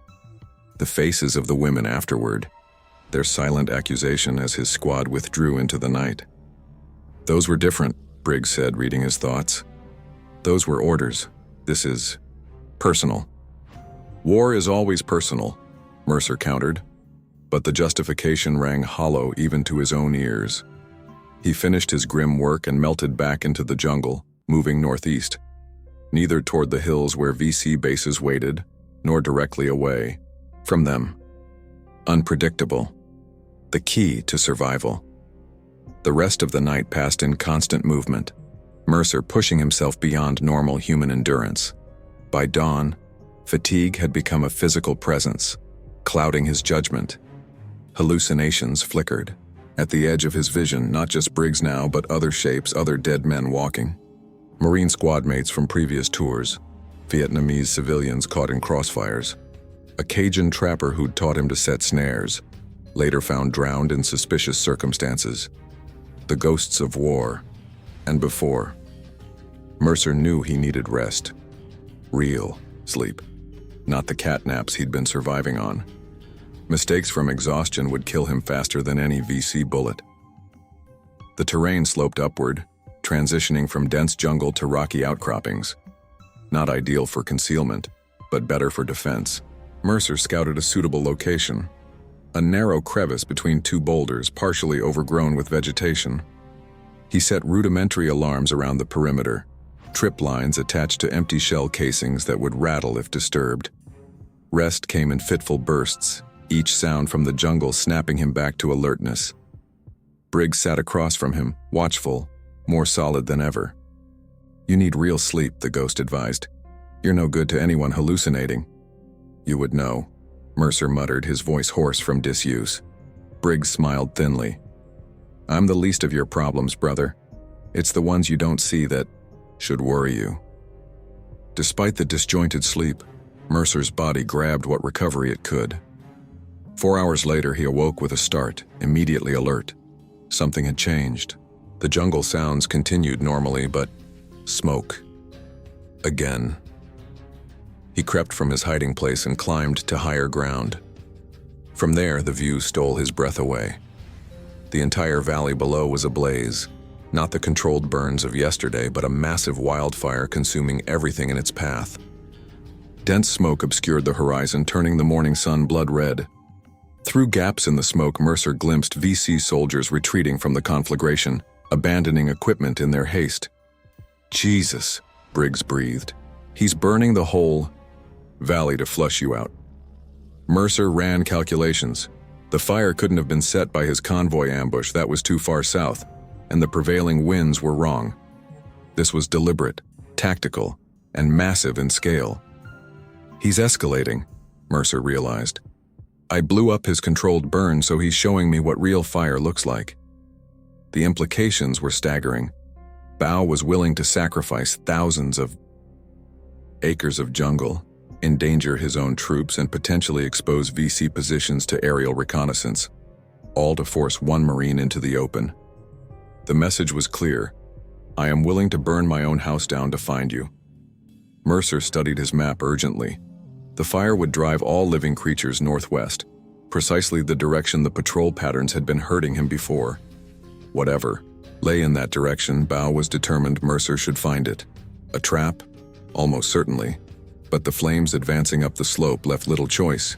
The faces of the women afterward, their silent accusation as his squad withdrew into the night. "Those were different," Briggs said, reading his thoughts. "Those were orders. This is personal." "War is always personal," Mercer countered, but the justification rang hollow even to his own ears. He finished his grim work and melted back into the jungle, moving northeast, neither toward the hills where VC bases waited, nor directly away from them. Unpredictable. The key to survival. The rest of the night passed in constant movement, Mercer pushing himself beyond normal human endurance. By dawn, fatigue had become a physical presence, clouding his judgment. Hallucinations flickered. At the edge of his vision, not just Briggs now, but other shapes, other dead men walking. Marine squad mates from previous tours, Vietnamese civilians caught in crossfires, a Cajun trapper who'd taught him to set snares, later found drowned in suspicious circumstances. The ghosts of war, and before. Mercer knew he needed rest. Real sleep, not the cat naps he'd been surviving on. Mistakes from exhaustion would kill him faster than any VC bullet. The terrain sloped upward, transitioning from dense jungle to rocky outcroppings. Not ideal for concealment, but better for defense. Mercer scouted a suitable location. A narrow crevice between 2 boulders, partially overgrown with vegetation. He set rudimentary alarms around the perimeter, trip lines attached to empty shell casings that would rattle if disturbed. Rest came in fitful bursts, each sound from the jungle snapping him back to alertness. Briggs sat across from him, watchful, more solid than ever. "You need real sleep," the ghost advised. "You're no good to anyone hallucinating." "You would know," Mercer muttered, his voice hoarse from disuse. Briggs smiled thinly. "I'm the least of your problems, brother. It's the ones you don't see that should worry you." Despite the disjointed sleep, Mercer's body grabbed what recovery it could. 4 hours later, he awoke with a start, immediately alert. Something had changed. The jungle sounds continued normally, but smoke. Again. He crept from his hiding place and climbed to higher ground. From there, the view stole his breath away. The entire valley below was ablaze, not the controlled burns of yesterday, but a massive wildfire consuming everything in its path. Dense smoke obscured the horizon, turning the morning sun blood red. Through gaps in the smoke, Mercer glimpsed VC soldiers retreating from the conflagration, abandoning equipment in their haste. Jesus, Briggs breathed. He's burning the whole valley to flush you out. Mercer ran calculations. The fire couldn't have been set by his convoy ambush, that was too far south, and the prevailing winds were wrong. This was deliberate, tactical, and massive in scale. He's escalating, Mercer realized. I blew up his controlled burn, so he's showing me what real fire looks like. The implications were staggering. Bao was willing to sacrifice thousands of acres of jungle, endanger his own troops, and potentially expose VC positions to aerial reconnaissance, all to force one Marine into the open. The message was clear. I am willing to burn my own house down to find you. Mercer studied his map urgently. The fire would drive all living creatures northwest, precisely the direction the patrol patterns had been hurting him before. Whatever lay in that direction, Bao was determined Mercer should find it. A trap? Almost certainly, but the flames advancing up the slope left little choice.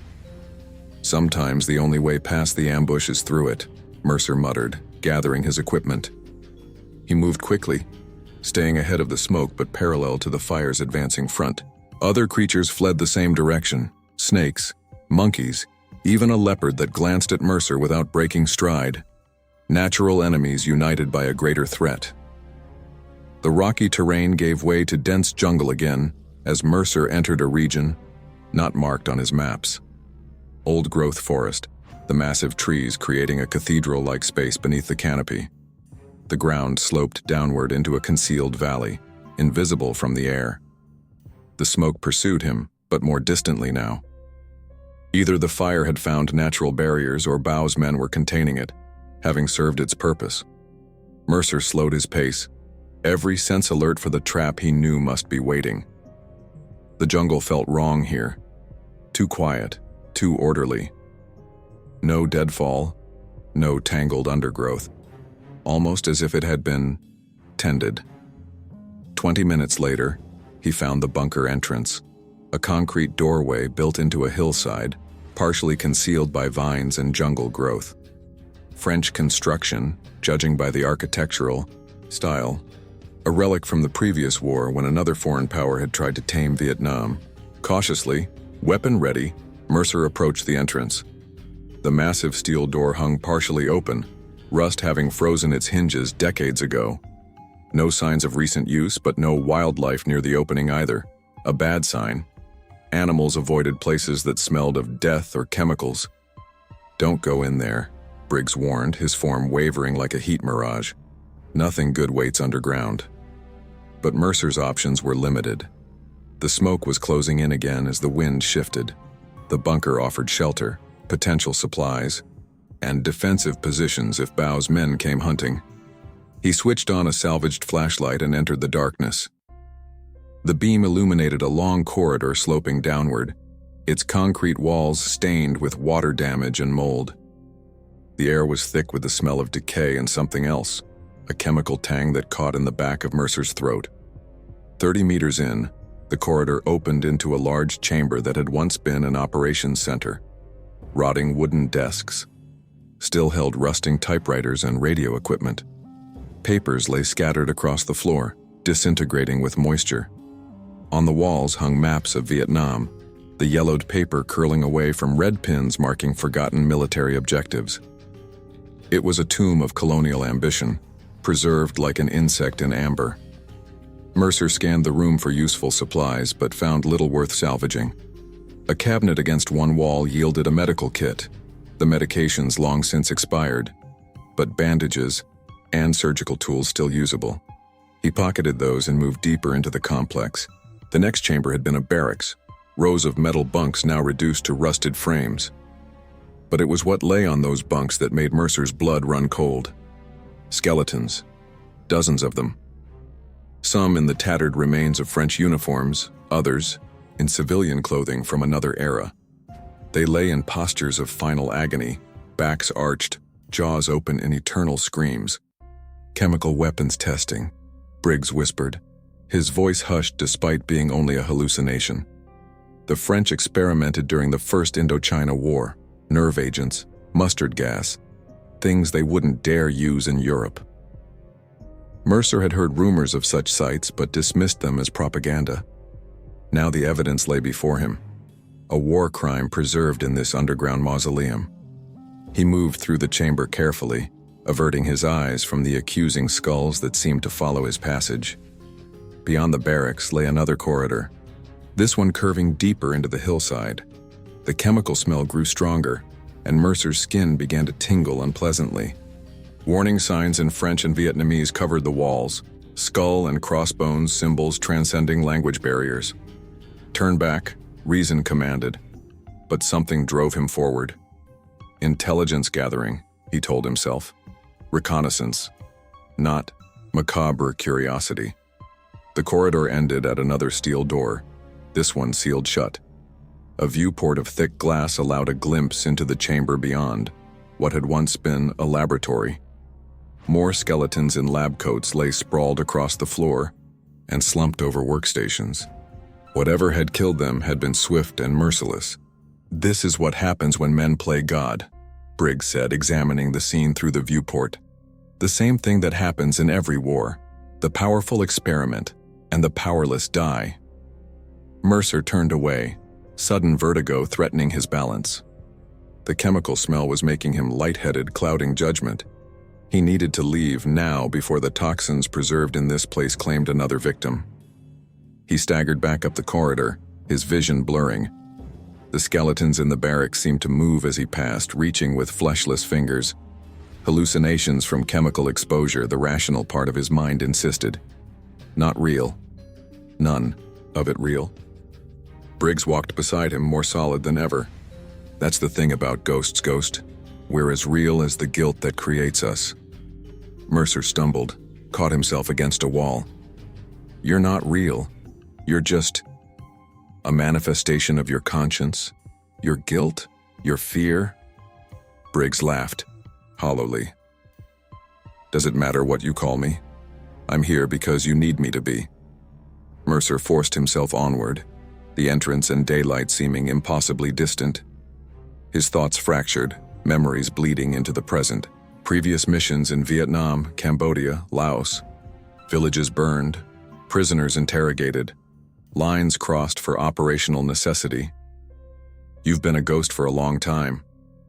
Sometimes the only way past the ambush is through it, Mercer muttered, gathering his equipment. He moved quickly, staying ahead of the smoke but parallel to the fire's advancing front. Other creatures fled the same direction: snakes, monkeys, even a leopard that glanced at Mercer without breaking stride. Natural enemies united by a greater threat. The rocky terrain gave way to dense jungle again as Mercer entered a region not marked on his maps. Old-growth forest, the massive trees creating a cathedral-like space beneath the canopy. The ground sloped downward into a concealed valley, invisible from the air. The smoke pursued him, but more distantly now. Either the fire had found natural barriers or Bao's men were containing it, having served its purpose. Mercer slowed his pace, every sense alert for the trap he knew must be waiting. The jungle felt wrong here. Too quiet, too orderly. No deadfall, no tangled undergrowth, almost as if it had been tended. 20 minutes later, he found the bunker entrance, a concrete doorway built into a hillside, partially concealed by vines and jungle growth. French construction, judging by the architectural style, a relic from the previous war when another foreign power had tried to tame Vietnam. Cautiously, weapon ready, Mercer approached the entrance. The massive steel door hung partially open, rust having frozen its hinges decades ago. No signs of recent use, but no wildlife near the opening either. A bad sign. Animals avoided places that smelled of death or chemicals. Don't go in there, Briggs warned, his form wavering like a heat mirage. Nothing good waits underground. But Mercer's options were limited. The smoke was closing in again as the wind shifted. The bunker offered shelter, potential supplies, and defensive positions if Bao's men came hunting. He switched on a salvaged flashlight and entered the darkness. The beam illuminated a long corridor sloping downward, its concrete walls stained with water damage and mold. The air was thick with the smell of decay and something else, a chemical tang that caught in the back of Mercer's throat. 30 meters in, the corridor opened into a large chamber that had once been an operations center. Rotting wooden desks still held rusting typewriters and radio equipment. Papers lay scattered across the floor, disintegrating with moisture. On the walls hung maps of Vietnam, the yellowed paper curling away from red pins marking forgotten military objectives. It was a tomb of colonial ambition, preserved like an insect in amber. Mercer scanned the room for useful supplies, but found little worth salvaging. A cabinet against one wall yielded a medical kit, the medications long since expired, but bandages and surgical tools still usable. He pocketed those and moved deeper into the complex. The next chamber had been a barracks, rows of metal bunks now reduced to rusted frames. But it was what lay on those bunks that made Mercer's blood run cold. Skeletons. Dozens of them. Some in the tattered remains of French uniforms, others in civilian clothing from another era. They lay in postures of final agony, backs arched, jaws open in eternal screams. "Chemical weapons testing," Briggs whispered, his voice hushed despite being only a hallucination. The French experimented during the First Indochina War, nerve agents, mustard gas, things they wouldn't dare use in Europe. Mercer had heard rumors of such sites but dismissed them as propaganda. Now the evidence lay before him, a war crime preserved in this underground mausoleum. He moved through the chamber carefully, averting his eyes from the accusing skulls that seemed to follow his passage. Beyond the barracks lay another corridor, this one curving deeper into the hillside. The chemical smell grew stronger, and Mercer's skin began to tingle unpleasantly. Warning signs in French and Vietnamese covered the walls, skull and crossbones symbols transcending language barriers. "Turn back," reason commanded, but something drove him forward. Intelligence gathering, he told himself. Reconnaissance, not macabre curiosity. The corridor ended at another steel door, this one sealed shut. A viewport of thick glass allowed a glimpse into the chamber beyond, what had once been a laboratory. More skeletons in lab coats lay sprawled across the floor and slumped over workstations. Whatever had killed them had been swift and merciless. "This is what happens when men play God," Briggs said, examining the scene through the viewport. "The same thing that happens in every war. The powerful experiment, and the powerless die." Mercer turned away, sudden vertigo threatening his balance. The chemical smell was making him lightheaded, clouding judgment. He needed to leave now before the toxins preserved in this place claimed another victim. He staggered back up the corridor, his vision blurring. The skeletons in the barracks seemed to move as he passed, reaching with fleshless fingers. Hallucinations from chemical exposure, the rational part of his mind insisted. Not real. None of it real. Briggs walked beside him, more solid than ever. "That's the thing about ghosts, Ghost. We're as real as the guilt that creates us." Mercer stumbled, caught himself against a wall. "You're not real. You're just a manifestation of your conscience, your guilt, your fear." Briggs laughed, hollowly. "Does it matter what you call me? I'm here because you need me to be." Mercer forced himself onward, the entrance and daylight seeming impossibly distant. His thoughts fractured, memories bleeding into the present. Previous missions in Vietnam, Cambodia, Laos. Villages burned, prisoners interrogated, lines crossed for operational necessity. "You've been a ghost for a long time,"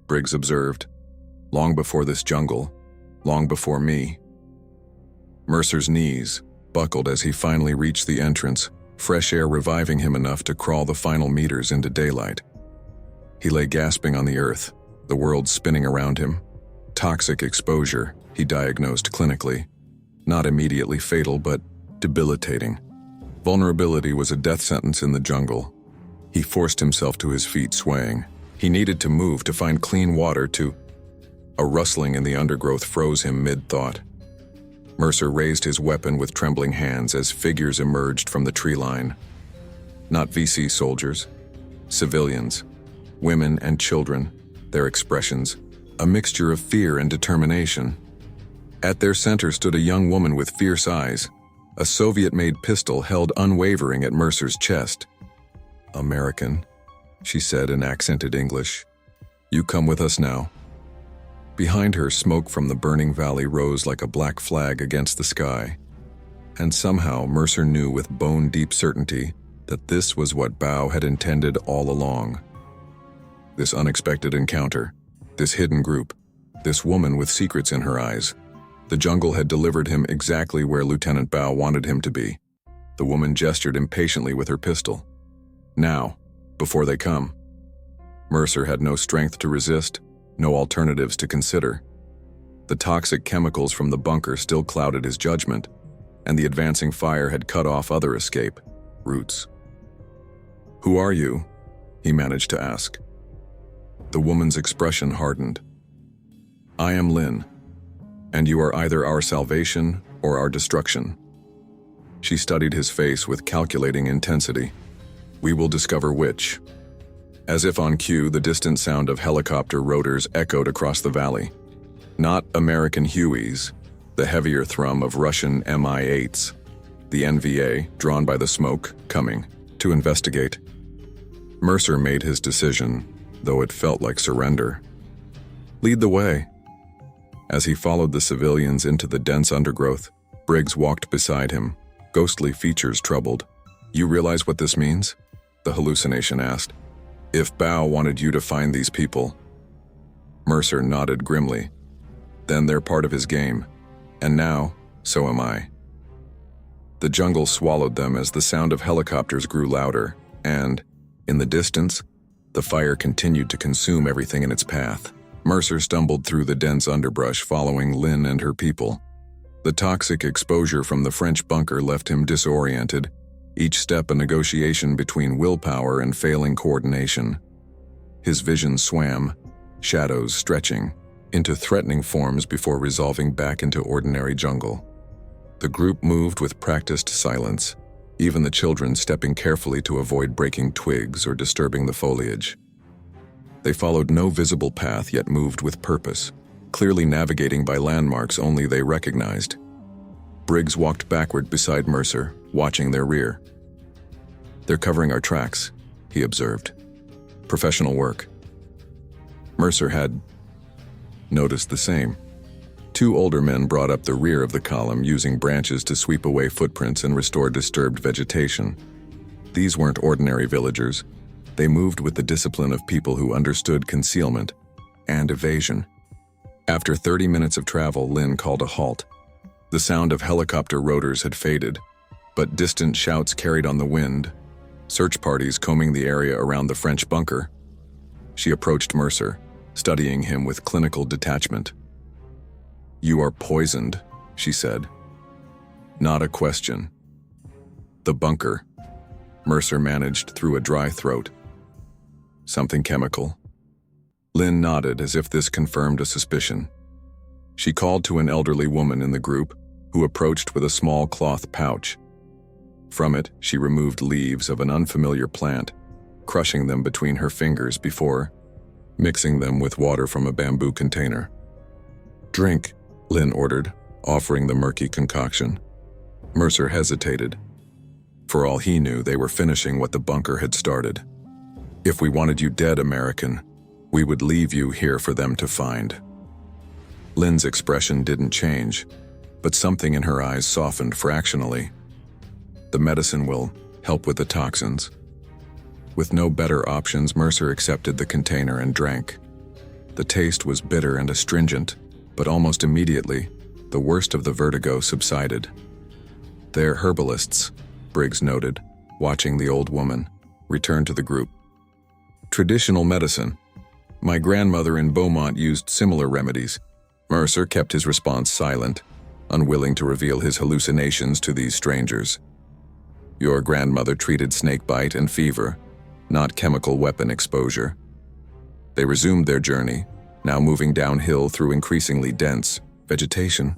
Briggs observed. "Long before this jungle, long before me." Mercer's knees buckled as he finally reached the entrance, fresh air reviving him enough to crawl the final meters into daylight. He lay gasping on the earth, the world spinning around him. Toxic exposure, he diagnosed clinically. Not immediately fatal, but debilitating. Vulnerability was a death sentence in the jungle. He forced himself to his feet, swaying. He needed to move to find clean water to... A rustling in the undergrowth froze him mid-thought. Mercer raised his weapon with trembling hands as figures emerged from the tree line. Not VC soldiers, civilians, women and children, their expressions, a mixture of fear and determination. At their center stood a young woman with fierce eyes, a Soviet-made pistol held unwavering at Mercer's chest. "American," she said in accented English. "You come with us now." Behind her, smoke from the burning valley rose like a black flag against the sky. And somehow Mercer knew with bone-deep certainty that this was what Bao had intended all along. This unexpected encounter, this hidden group, this woman with secrets in her eyes. The jungle had delivered him exactly where Lieutenant Bao wanted him to be. The woman gestured impatiently with her pistol. Now, before they come. Mercer had no strength to resist, no alternatives to consider. The toxic chemicals from the bunker still clouded his judgment, and the advancing fire had cut off other escape routes. "Who are you?" he managed to ask. The woman's expression hardened. "I am Lin, and you are either our salvation or our destruction." She studied his face with calculating intensity. "We will discover which." As if on cue, the distant sound of helicopter rotors echoed across the valley. Not American Hueys, the heavier thrum of Russian Mi-8s, the NVA, drawn by the smoke, coming to investigate. Mercer made his decision, though it felt like surrender. "Lead the way." As he followed the civilians into the dense undergrowth, Briggs walked beside him, ghostly features troubled. "You realize what this means?" the hallucination asked. "If Bao wanted you to find these people." Mercer nodded grimly. "Then they're part of his game. And now, so am I." The jungle swallowed them as the sound of helicopters grew louder, and, in the distance, the fire continued to consume everything in its path. Mercer stumbled through the dense underbrush following Lin and her people. The toxic exposure from the French bunker left him disoriented, each step a negotiation between willpower and failing coordination. His vision swam, shadows stretching, into threatening forms before resolving back into ordinary jungle. The group moved with practiced silence, even the children stepping carefully to avoid breaking twigs or disturbing the foliage. They followed no visible path yet moved with purpose, clearly navigating by landmarks only they recognized. Briggs walked backward beside Mercer, watching their rear. "They're covering our tracks," he observed. "Professional work." Mercer had noticed the same. Two older men brought up the rear of the column using branches to sweep away footprints and restore disturbed vegetation. These weren't ordinary villagers. They moved with the discipline of people who understood concealment and evasion. After 30 minutes of travel, Lin called a halt. The sound of helicopter rotors had faded, but distant shouts carried on the wind, search parties combing the area around the French bunker. She approached Mercer, studying him with clinical detachment. "You are poisoned," she said. Not a question. "The bunker," Mercer managed through a dry throat. "Something chemical?" Lin nodded as if this confirmed a suspicion. She called to an elderly woman in the group, who approached with a small cloth pouch. From it, she removed leaves of an unfamiliar plant, crushing them between her fingers before mixing them with water from a bamboo container. "Drink," Lin ordered, offering the murky concoction. Mercer hesitated. For all he knew, they were finishing what the bunker had started. "If we wanted you dead, American, we would leave you here for them to find." Lin's expression didn't change, but something in her eyes softened fractionally. "The medicine will help with the toxins." With no better options, Mercer accepted the container and drank. The taste was bitter and astringent, but almost immediately, the worst of the vertigo subsided. "They're herbalists," Briggs noted, watching the old woman return to the group. "Traditional medicine. My grandmother in Beaumont used similar remedies." Mercer kept his response silent, unwilling to reveal his hallucinations to these strangers. "Your grandmother treated snakebite and fever, not chemical weapon exposure." They resumed their journey, now moving downhill through increasingly dense vegetation.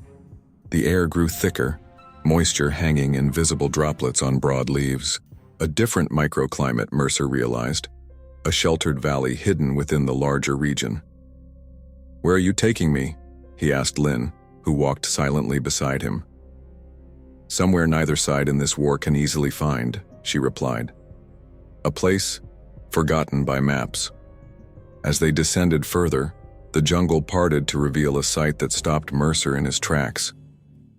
The air grew thicker, moisture hanging in visible droplets on broad leaves. A different microclimate, Mercer realized, a sheltered valley hidden within the larger region. "Where are you taking me?" he asked Lin, who walked silently beside him. "Somewhere neither side in this war can easily find," she replied. "A place forgotten by maps." As they descended further, the jungle parted to reveal a sight that stopped Mercer in his tracks.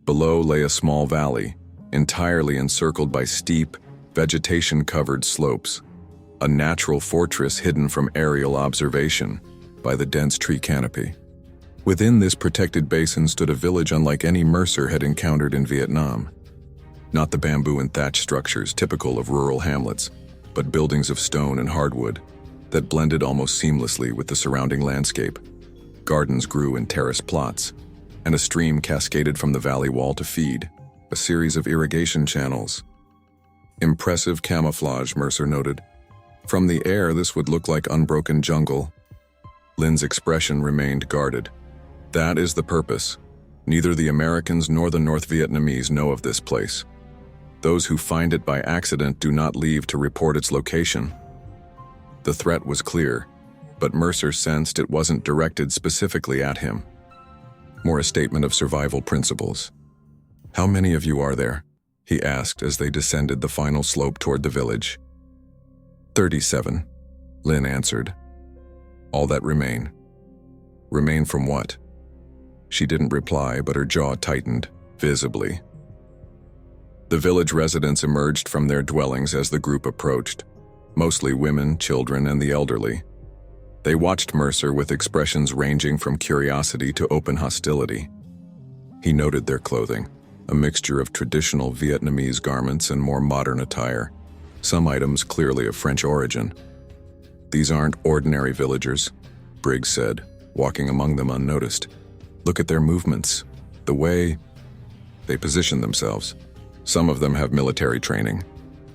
Below lay a small valley, entirely encircled by steep, vegetation-covered slopes, a natural fortress hidden from aerial observation by the dense tree canopy. Within this protected basin stood a village unlike any Mercer had encountered in Vietnam. Not the bamboo and thatch structures typical of rural hamlets, but buildings of stone and hardwood that blended almost seamlessly with the surrounding landscape. Gardens grew in terraced plots, and a stream cascaded from the valley wall to feed a series of irrigation channels. "Impressive camouflage," Mercer noted. From the air, this would look like unbroken jungle. Lin's expression remained guarded. That is the purpose. Neither the Americans nor the North Vietnamese know of this place. Those who find it by accident do not leave to report its location. The threat was clear, but Mercer sensed it wasn't directed specifically at him. More a statement of survival principles. "How many of you are there?" he asked as they descended the final slope toward the village. 37, Lin answered. "All that remain." "Remain from what?" She didn't reply, but her jaw tightened, visibly. The village residents emerged from their dwellings as the group approached, mostly women, children, and the elderly. They watched Mercer with expressions ranging from curiosity to open hostility. He noted their clothing, a mixture of traditional Vietnamese garments and more modern attire, some items clearly of French origin. "These aren't ordinary villagers," Briggs said, walking among them unnoticed. "Look at their movements, the way they position themselves. Some of them have military training."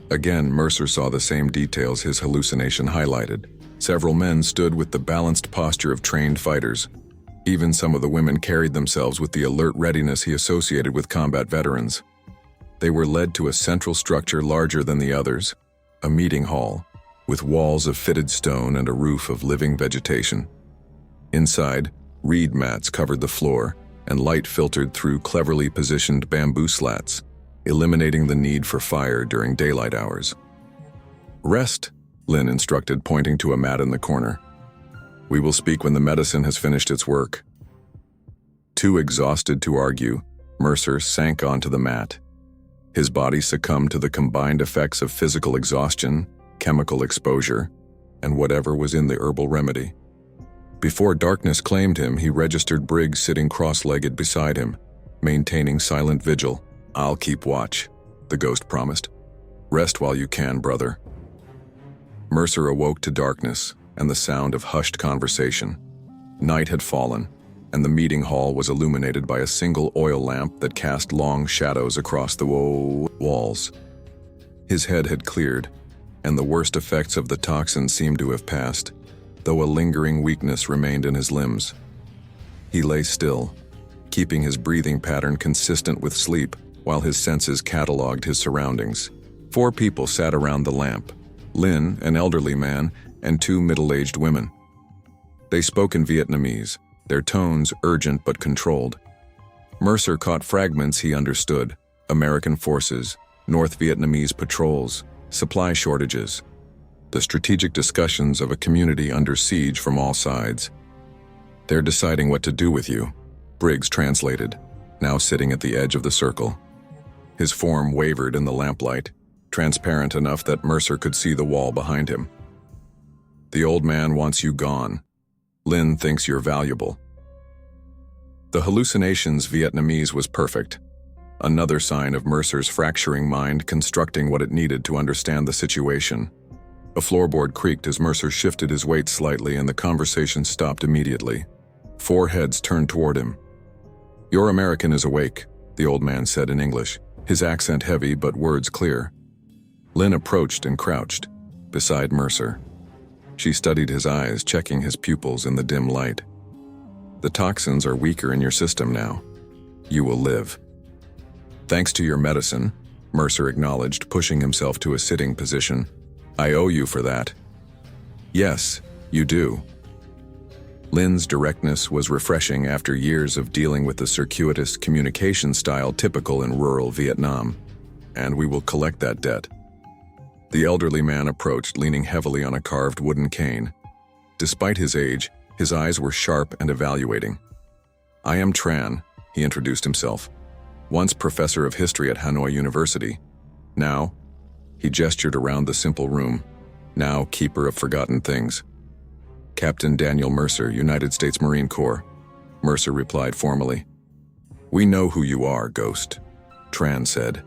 Again, Mercer saw the same details his hallucination highlighted. Several men stood with the balanced posture of trained fighters. Even some of the women carried themselves with the alert readiness he associated with combat veterans. They were led to a central structure larger than the others, a meeting hall, with walls of fitted stone and a roof of living vegetation. Inside, reed mats covered the floor, and light filtered through cleverly positioned bamboo slats, eliminating the need for fire during daylight hours. "Rest," Lin instructed, pointing to a mat in the corner. "We will speak when the medicine has finished its work." Too exhausted to argue, Mercer sank onto the mat. His body succumbed to the combined effects of physical exhaustion, chemical exposure, and whatever was in the herbal remedy. Before darkness claimed him, he registered Briggs sitting cross-legged beside him, maintaining silent vigil. "I'll keep watch," the ghost promised. "Rest while you can, brother." Mercer awoke to darkness and the sound of hushed conversation. Night had fallen, and the meeting hall was illuminated by a single oil lamp that cast long shadows across the walls. His head had cleared, and the worst effects of the toxin seemed to have passed, though a lingering weakness remained in his limbs. He lay still, keeping his breathing pattern consistent with sleep, while his senses catalogued his surroundings. 4 people sat around the lamp: Lin, an elderly man, and 2 middle-aged women. They spoke in Vietnamese, their tones urgent but controlled. Mercer caught fragments he understood: American forces, North Vietnamese patrols, supply shortages, the strategic discussions of a community under siege from all sides. "They're deciding what to do with you," Briggs translated, now sitting at the edge of the circle. His form wavered in the lamplight, transparent enough that Mercer could see the wall behind him. "The old man wants you gone. Lin thinks you're valuable." The hallucination's Vietnamese was perfect, another sign of Mercer's fracturing mind constructing what it needed to understand the situation. A floorboard creaked as Mercer shifted his weight slightly, and the conversation stopped immediately. 4 heads turned toward him. "Your American is awake," the old man said in English, his accent heavy but words clear. Lin approached and crouched beside Mercer. She studied his eyes, checking his pupils in the dim light. "The toxins are weaker in your system now. You will live." "Thanks to your medicine," Mercer acknowledged, pushing himself to a sitting position. "I owe you for that." "Yes, you do." Lin's directness was refreshing after years of dealing with the circuitous communication style typical in rural Vietnam. "And we will collect that debt." The elderly man approached, leaning heavily on a carved wooden cane. Despite his age, his eyes were sharp and evaluating. "I am Tran," he introduced himself. "Once professor of history at Hanoi University. Now," he gestured around the simple room, "now keeper of forgotten things." "Captain Daniel Mercer, United States Marine Corps," Mercer replied formally. "We know who you are, Ghost," Tran said,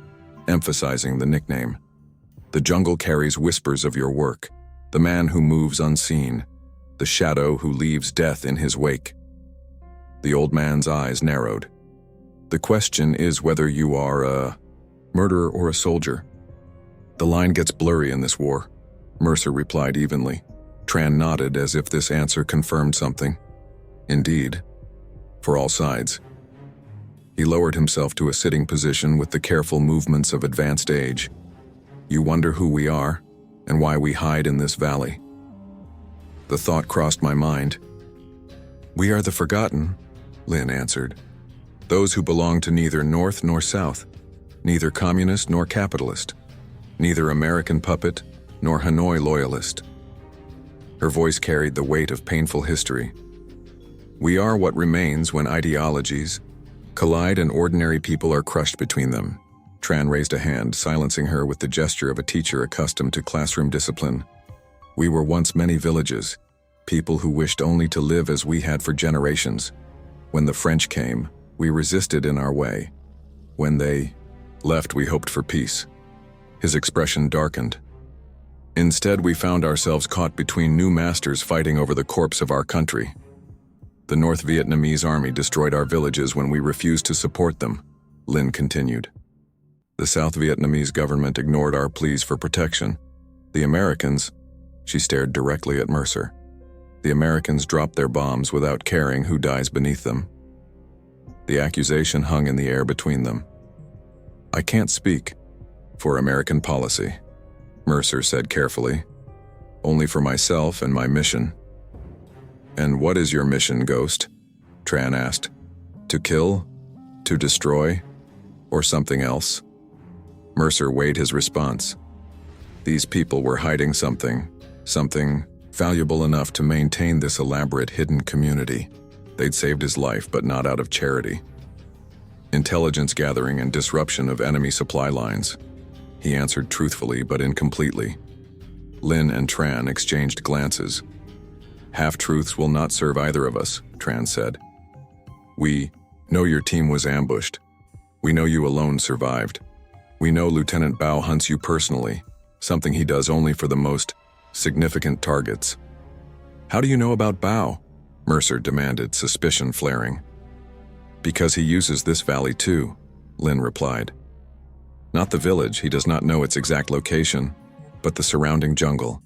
emphasizing the nickname. "The jungle carries whispers of your work, the man who moves unseen, the shadow who leaves death in his wake." The old man's eyes narrowed. "The question is whether you are a murderer or a soldier. The line gets blurry in this war," Mercer replied evenly. Tran nodded as if this answer confirmed something. Indeed, for all sides. He lowered himself to a sitting position with the careful movements of advanced age. You wonder who we are, and why we hide in this valley. The thought crossed my mind. We are the forgotten, Lin answered. Those who belong to neither North nor South, neither communist nor capitalist, neither American puppet nor Hanoi loyalist. Her voice carried the weight of painful history. We are what remains when ideologies collide and ordinary people are crushed between them. Tran raised a hand, silencing her with the gesture of a teacher accustomed to classroom discipline. We were once many villages, people who wished only to live as we had for generations. When the French came, we resisted in our way. When they left, we hoped for peace. His expression darkened. Instead, we found ourselves caught between new masters fighting over the corpse of our country. The North Vietnamese army destroyed our villages when we refused to support them, Lin continued. The South Vietnamese government ignored our pleas for protection. The Americans, she stared directly at Mercer. The Americans dropped their bombs without caring who dies beneath them. The accusation hung in the air between them. I can't speak for American policy, Mercer said carefully. Only for myself and my mission. And what is your mission, Ghost? Tran asked. To kill? To destroy? Or something else? Mercer weighed his response. These people were hiding something valuable enough to maintain this elaborate hidden community. They'd saved his life, but not out of charity. Intelligence gathering and disruption of enemy supply lines. He answered truthfully but incompletely. Lin and Tran exchanged glances. Half-truths will not serve either of us, Tran said. We know your team was ambushed. We know you alone survived. We know Lieutenant Bao hunts you personally, something he does only for the most significant targets. How do you know about Bao? Mercer demanded, suspicion flaring. Because he uses this valley too, Lin replied. Not the village, he does not know its exact location, but the surrounding jungle.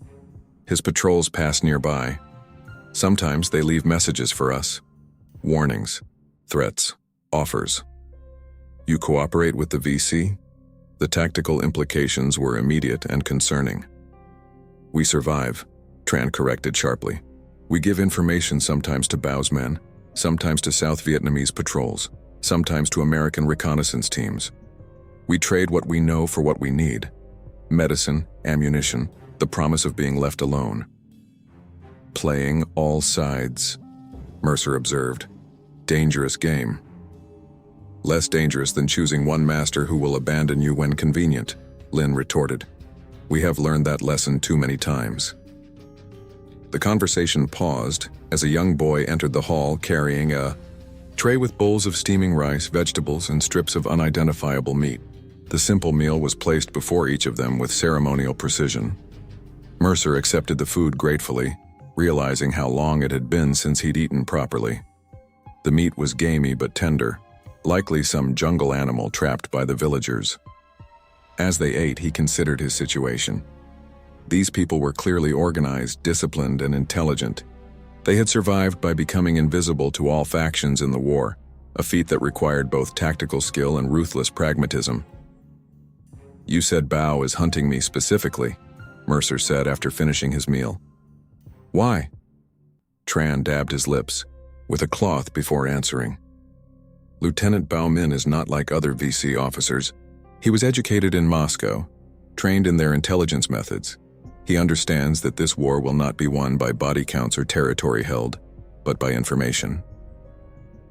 His patrols pass nearby. Sometimes they leave messages for us. Warnings, threats, offers. You cooperate with the VC? The tactical implications were immediate and concerning. We survive, Tran corrected sharply. We give information sometimes to Bao's men, sometimes to South Vietnamese patrols, sometimes to American reconnaissance teams. We trade what we know for what we need. Medicine, ammunition, the promise of being left alone. Playing all sides, Mercer observed. Dangerous game. Less dangerous than choosing one master who will abandon you when convenient, Lin retorted. We have learned that lesson too many times. The conversation paused as a young boy entered the hall carrying a tray with bowls of steaming rice, vegetables, and strips of unidentifiable meat. The simple meal was placed before each of them with ceremonial precision. Mercer accepted the food gratefully, realizing how long it had been since he'd eaten properly. The meat was gamey but tender, likely some jungle animal trapped by the villagers. As they ate, he considered his situation. These people were clearly organized, disciplined, and intelligent. They had survived by becoming invisible to all factions in the war, a feat that required both tactical skill and ruthless pragmatism. You said Bao is hunting me specifically, Mercer said after finishing his meal. Why? Tran dabbed his lips with a cloth before answering. Lieutenant Bao Min is not like other VC officers. He was educated in Moscow, trained in their intelligence methods. He understands that this war will not be won by body counts or territory held, but by information.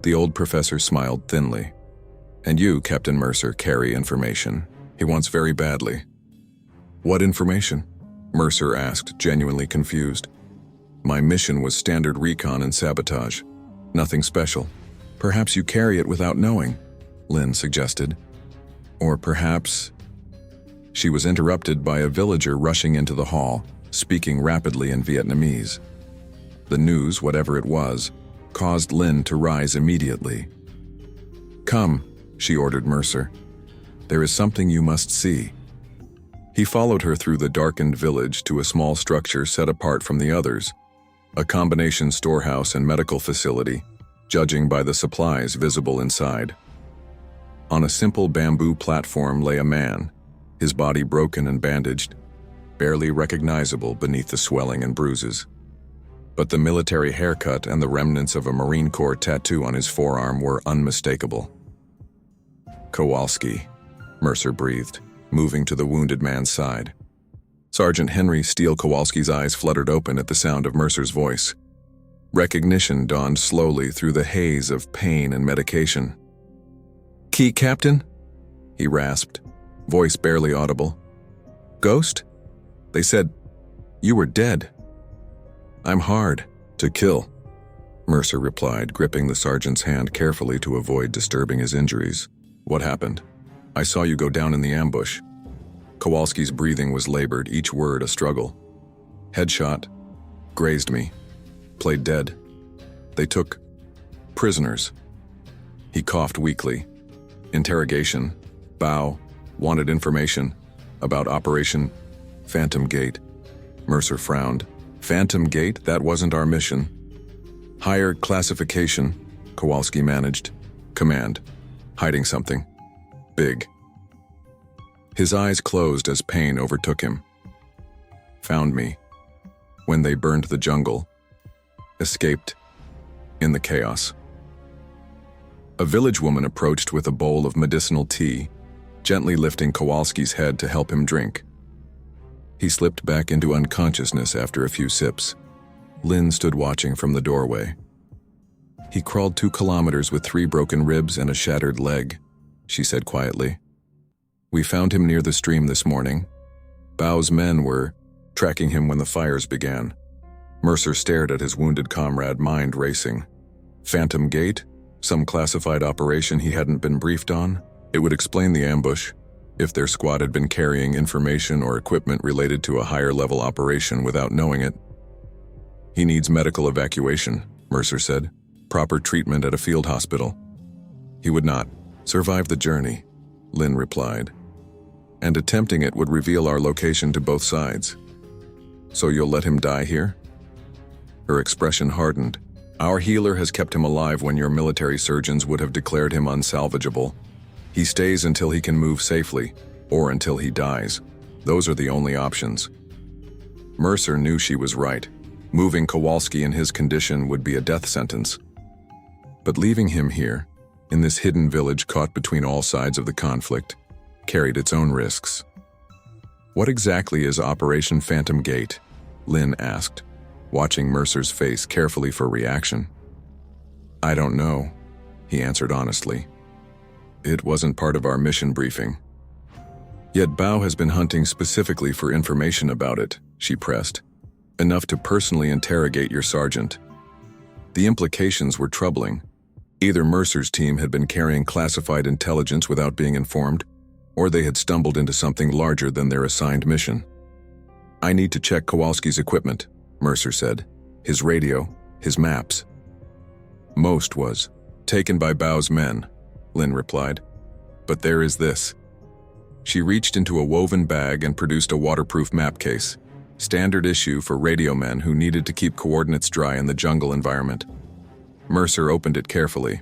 The old professor smiled thinly. And you, Captain Mercer, carry information. He wants very badly. What information? Mercer asked, genuinely confused. My mission was standard recon and sabotage. Nothing special. Perhaps you carry it without knowing, Lin suggested. Or perhaps... She was interrupted by a villager rushing into the hall, speaking rapidly in Vietnamese. The news, whatever it was, caused Lin to rise immediately. Come, she ordered Mercer. There is something you must see. He followed her through the darkened village to a small structure set apart from the others, a combination storehouse and medical facility, judging by the supplies visible inside. On a simple bamboo platform lay a man, his body broken and bandaged, barely recognizable beneath the swelling and bruises. But the military haircut and the remnants of a Marine Corps tattoo on his forearm were unmistakable. "Kowalski," Mercer breathed, moving to the wounded man's side. Sergeant Henry Steele Kowalski's eyes fluttered open at the sound of Mercer's voice. Recognition dawned slowly through the haze of pain and medication. "Key Captain?" he rasped, voice barely audible. "Ghost? They said you were dead." "I'm hard to kill," Mercer replied, gripping the sergeant's hand carefully to avoid disturbing his injuries. "What happened? I saw you go down in the ambush." Kowalski's breathing was labored, each word a struggle. "Headshot. Grazed me. Played dead. They took prisoners." He coughed weakly. "Interrogation. Bow. Wanted information. About Operation Phantom Gate." Mercer frowned. "Phantom Gate? That wasn't our mission." "Higher classification," Kowalski managed. "Command. Hiding something. Big." His eyes closed as pain overtook him. "Found me. When they burned the jungle. Escaped. In the chaos." A village woman approached with a bowl of medicinal tea, gently lifting Kowalski's head to help him drink. He slipped back into unconsciousness after a few sips. Lynn stood watching from the doorway. "He crawled 2 kilometers with 3 broken ribs and a shattered leg," she said quietly. "We found him near the stream this morning. Bow's men were tracking him when the fires began." Mercer stared at his wounded comrade, mind racing. Phantom Gate? Some classified operation he hadn't been briefed on? It would explain the ambush, if their squad had been carrying information or equipment related to a higher-level operation without knowing it. "He needs medical evacuation," Mercer said. "Proper treatment at a field hospital." "He would not survive the journey," Lynn replied. "And attempting it would reveal our location to both sides." "So you'll let him die here?" Her expression hardened. "Our healer has kept him alive when your military surgeons would have declared him unsalvageable. He stays until he can move safely, or until he dies. Those are the only options." Mercer knew she was right. Moving Kowalski in his condition would be a death sentence. But leaving him here, in this hidden village caught between all sides of the conflict, carried its own risks. "What exactly is Operation Phantom Gate?" Lynn asked, watching Mercer's face carefully for reaction. "I don't know," he answered honestly. "It wasn't part of our mission briefing." "Yet Bow has been hunting specifically for information about it," she pressed. "Enough to personally interrogate your sergeant." The implications were troubling. Either Mercer's team had been carrying classified intelligence without being informed, or they had stumbled into something larger than their assigned mission. "I need to check Kowalski's equipment," Mercer said. "His radio, his maps." "Most was taken by Bow's men," Lynn replied. "But there is this." She reached into a woven bag and produced a waterproof map case, standard issue for radio men who needed to keep coordinates dry in the jungle environment. Mercer opened it carefully.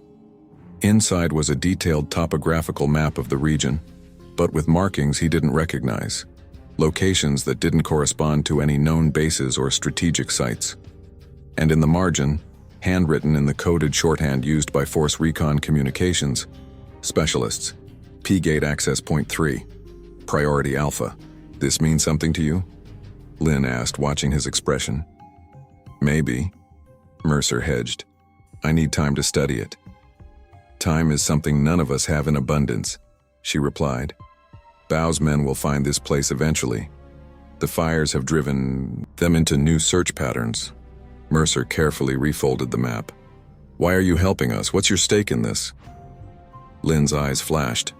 Inside was a detailed topographical map of the region, but with markings he didn't recognize. Locations that didn't correspond to any known bases or strategic sites. And in the margin, handwritten in the coded shorthand used by Force Recon Communications, "Specialists, P-Gate Access Point 3, Priority Alpha." "This means something to you?" Lynn asked, watching his expression. "Maybe," Mercer hedged. "I need time to study it." "Time is something none of us have in abundance," she replied. "Bow's men will find this place eventually. The fires have driven them into new search patterns." Mercer carefully refolded the map. "Why are you helping us? What's your stake in this?" Lynn's eyes flashed.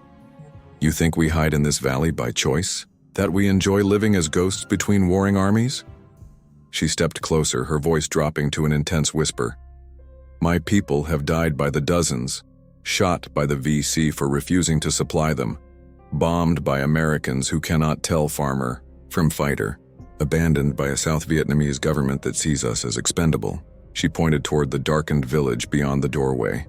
"You think we hide in this valley by choice? That we enjoy living as ghosts between warring armies?" She stepped closer, her voice dropping to an intense whisper. "My people have died by the dozens, shot by the VC for refusing to supply them. Bombed by Americans who cannot tell farmer from fighter. Abandoned by a South Vietnamese government that sees us as expendable. She pointed toward the darkened village beyond the doorway.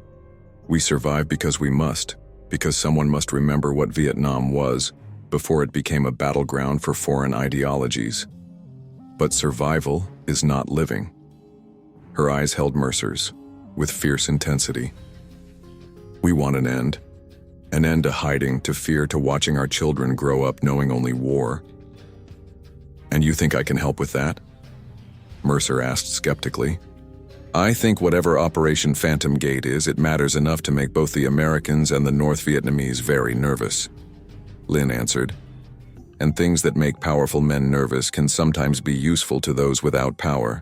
We survive because we must, because someone must remember what Vietnam was before it became a battleground for foreign ideologies. But survival is not living. Her eyes held Mercer's, with fierce intensity. We want an end to hiding, to fear, to watching our children grow up knowing only war. And you think I can help with that? Mercer asked skeptically. I think whatever Operation Phantom Gate is, it matters enough to make both the Americans and the North Vietnamese very nervous. Lin answered. And things that make powerful men nervous can sometimes be useful to those without power.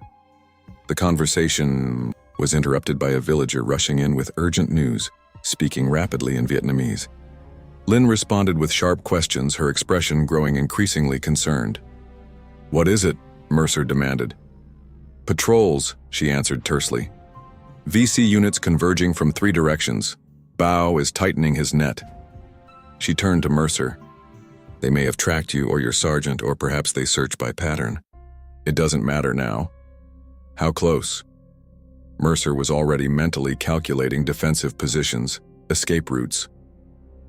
The conversation was interrupted by a villager rushing in with urgent news, speaking rapidly in Vietnamese. Lin responded with sharp questions, her expression growing increasingly concerned. What is it? Mercer demanded. Patrols, she answered tersely. VC units converging from 3 directions. Bao is tightening his net. She turned to Mercer. They may have tracked you or your sergeant, or perhaps they search by pattern. It doesn't matter now. How close? Mercer was already mentally calculating defensive positions, escape routes.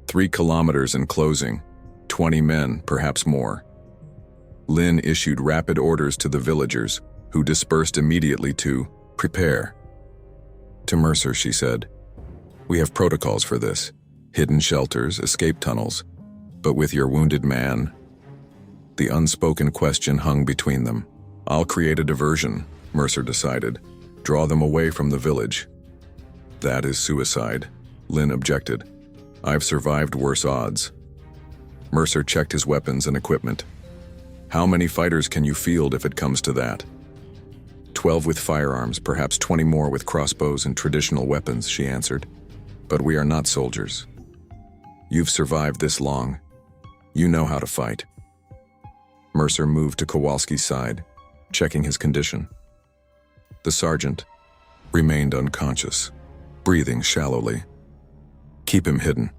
3 kilometers and closing. 20 men, perhaps more. Lin issued rapid orders to the villagers, who dispersed immediately to prepare. To Mercer, she said, we have protocols for this. Hidden shelters, escape tunnels. But with your wounded man? The unspoken question hung between them. I'll create a diversion, Mercer decided. Draw them away from the village. That is suicide, Lin objected. I've survived worse odds. Mercer checked his weapons and equipment. How many fighters can you field if it comes to that? 12 with firearms, perhaps 20 more with crossbows and traditional weapons, she answered. But we are not soldiers. You've survived this long. You know how to fight. Mercer moved to Kowalski's side, checking his condition. The sergeant remained unconscious, breathing shallowly. Keep him hidden.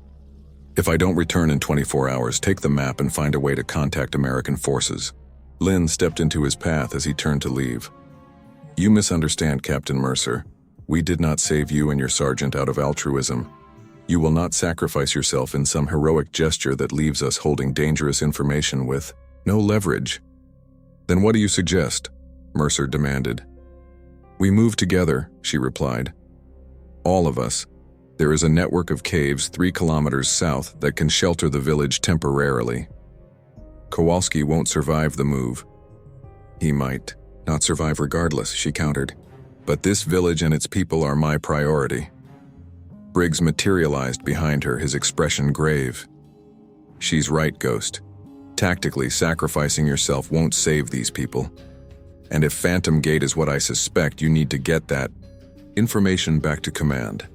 If I don't return in 24 hours, take the map and find a way to contact American forces. Lin stepped into his path as he turned to leave. You misunderstand, Captain Mercer. We did not save you and your sergeant out of altruism. You will not sacrifice yourself in some heroic gesture that leaves us holding dangerous information with no leverage. Then what do you suggest? Mercer demanded. We move together, she replied. All of us. There is a network of caves 3 kilometers south that can shelter the village temporarily. Kowalski won't survive the move. He might not survive regardless, she countered. But this village and its people are my priority. Briggs materialized behind her, his expression grave. She's right, Ghost. Tactically, sacrificing yourself won't save these people. And if Phantom Gate is what I suspect, you need to get that information back to command.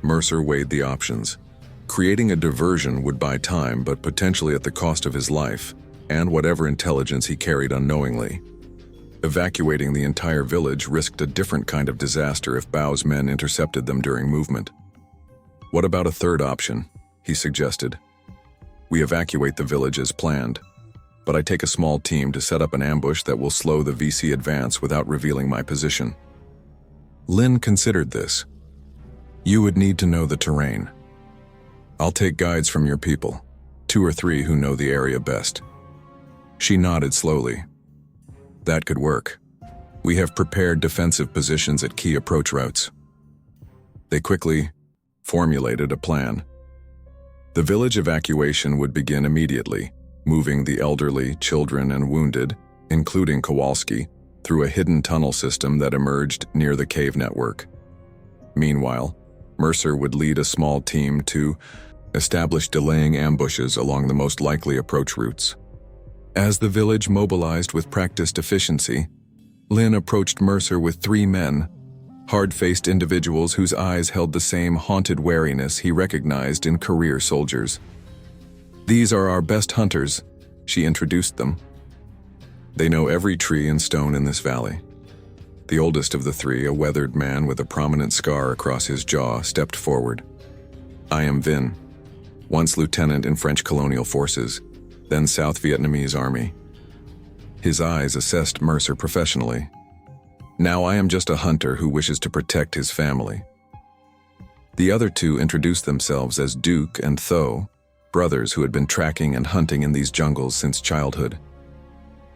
Mercer weighed the options. Creating a diversion would buy time, but potentially at the cost of his life, and whatever intelligence he carried unknowingly. Evacuating the entire village risked a different kind of disaster if Bao's men intercepted them during movement. What about a third option? He suggested. We evacuate the village as planned, but I take a small team to set up an ambush that will slow the VC advance without revealing my position. Lin considered this. You would need to know the terrain. I'll take guides from your people, 2 or 3 who know the area best. She nodded slowly. That could work. We have prepared defensive positions at key approach routes. They quickly formulated a plan. The village evacuation would begin immediately, moving the elderly, children, and wounded, including Kowalski, through a hidden tunnel system that emerged near the cave network. Meanwhile, Mercer would lead a small team to establish delaying ambushes along the most likely approach routes. As the village mobilized with practiced efficiency, Lin approached Mercer with 3 men, hard-faced individuals whose eyes held the same haunted wariness he recognized in career soldiers. These are our best hunters, she introduced them. They know every tree and stone in this valley. The oldest of the 3, a weathered man with a prominent scar across his jaw, stepped forward. I am Vin. once lieutenant in French colonial forces, then South Vietnamese Army. His eyes assessed Mercer professionally. Now I am just a hunter who wishes to protect his family. The other two introduced themselves as Duke and Tho, brothers who had been tracking and hunting in these jungles since childhood.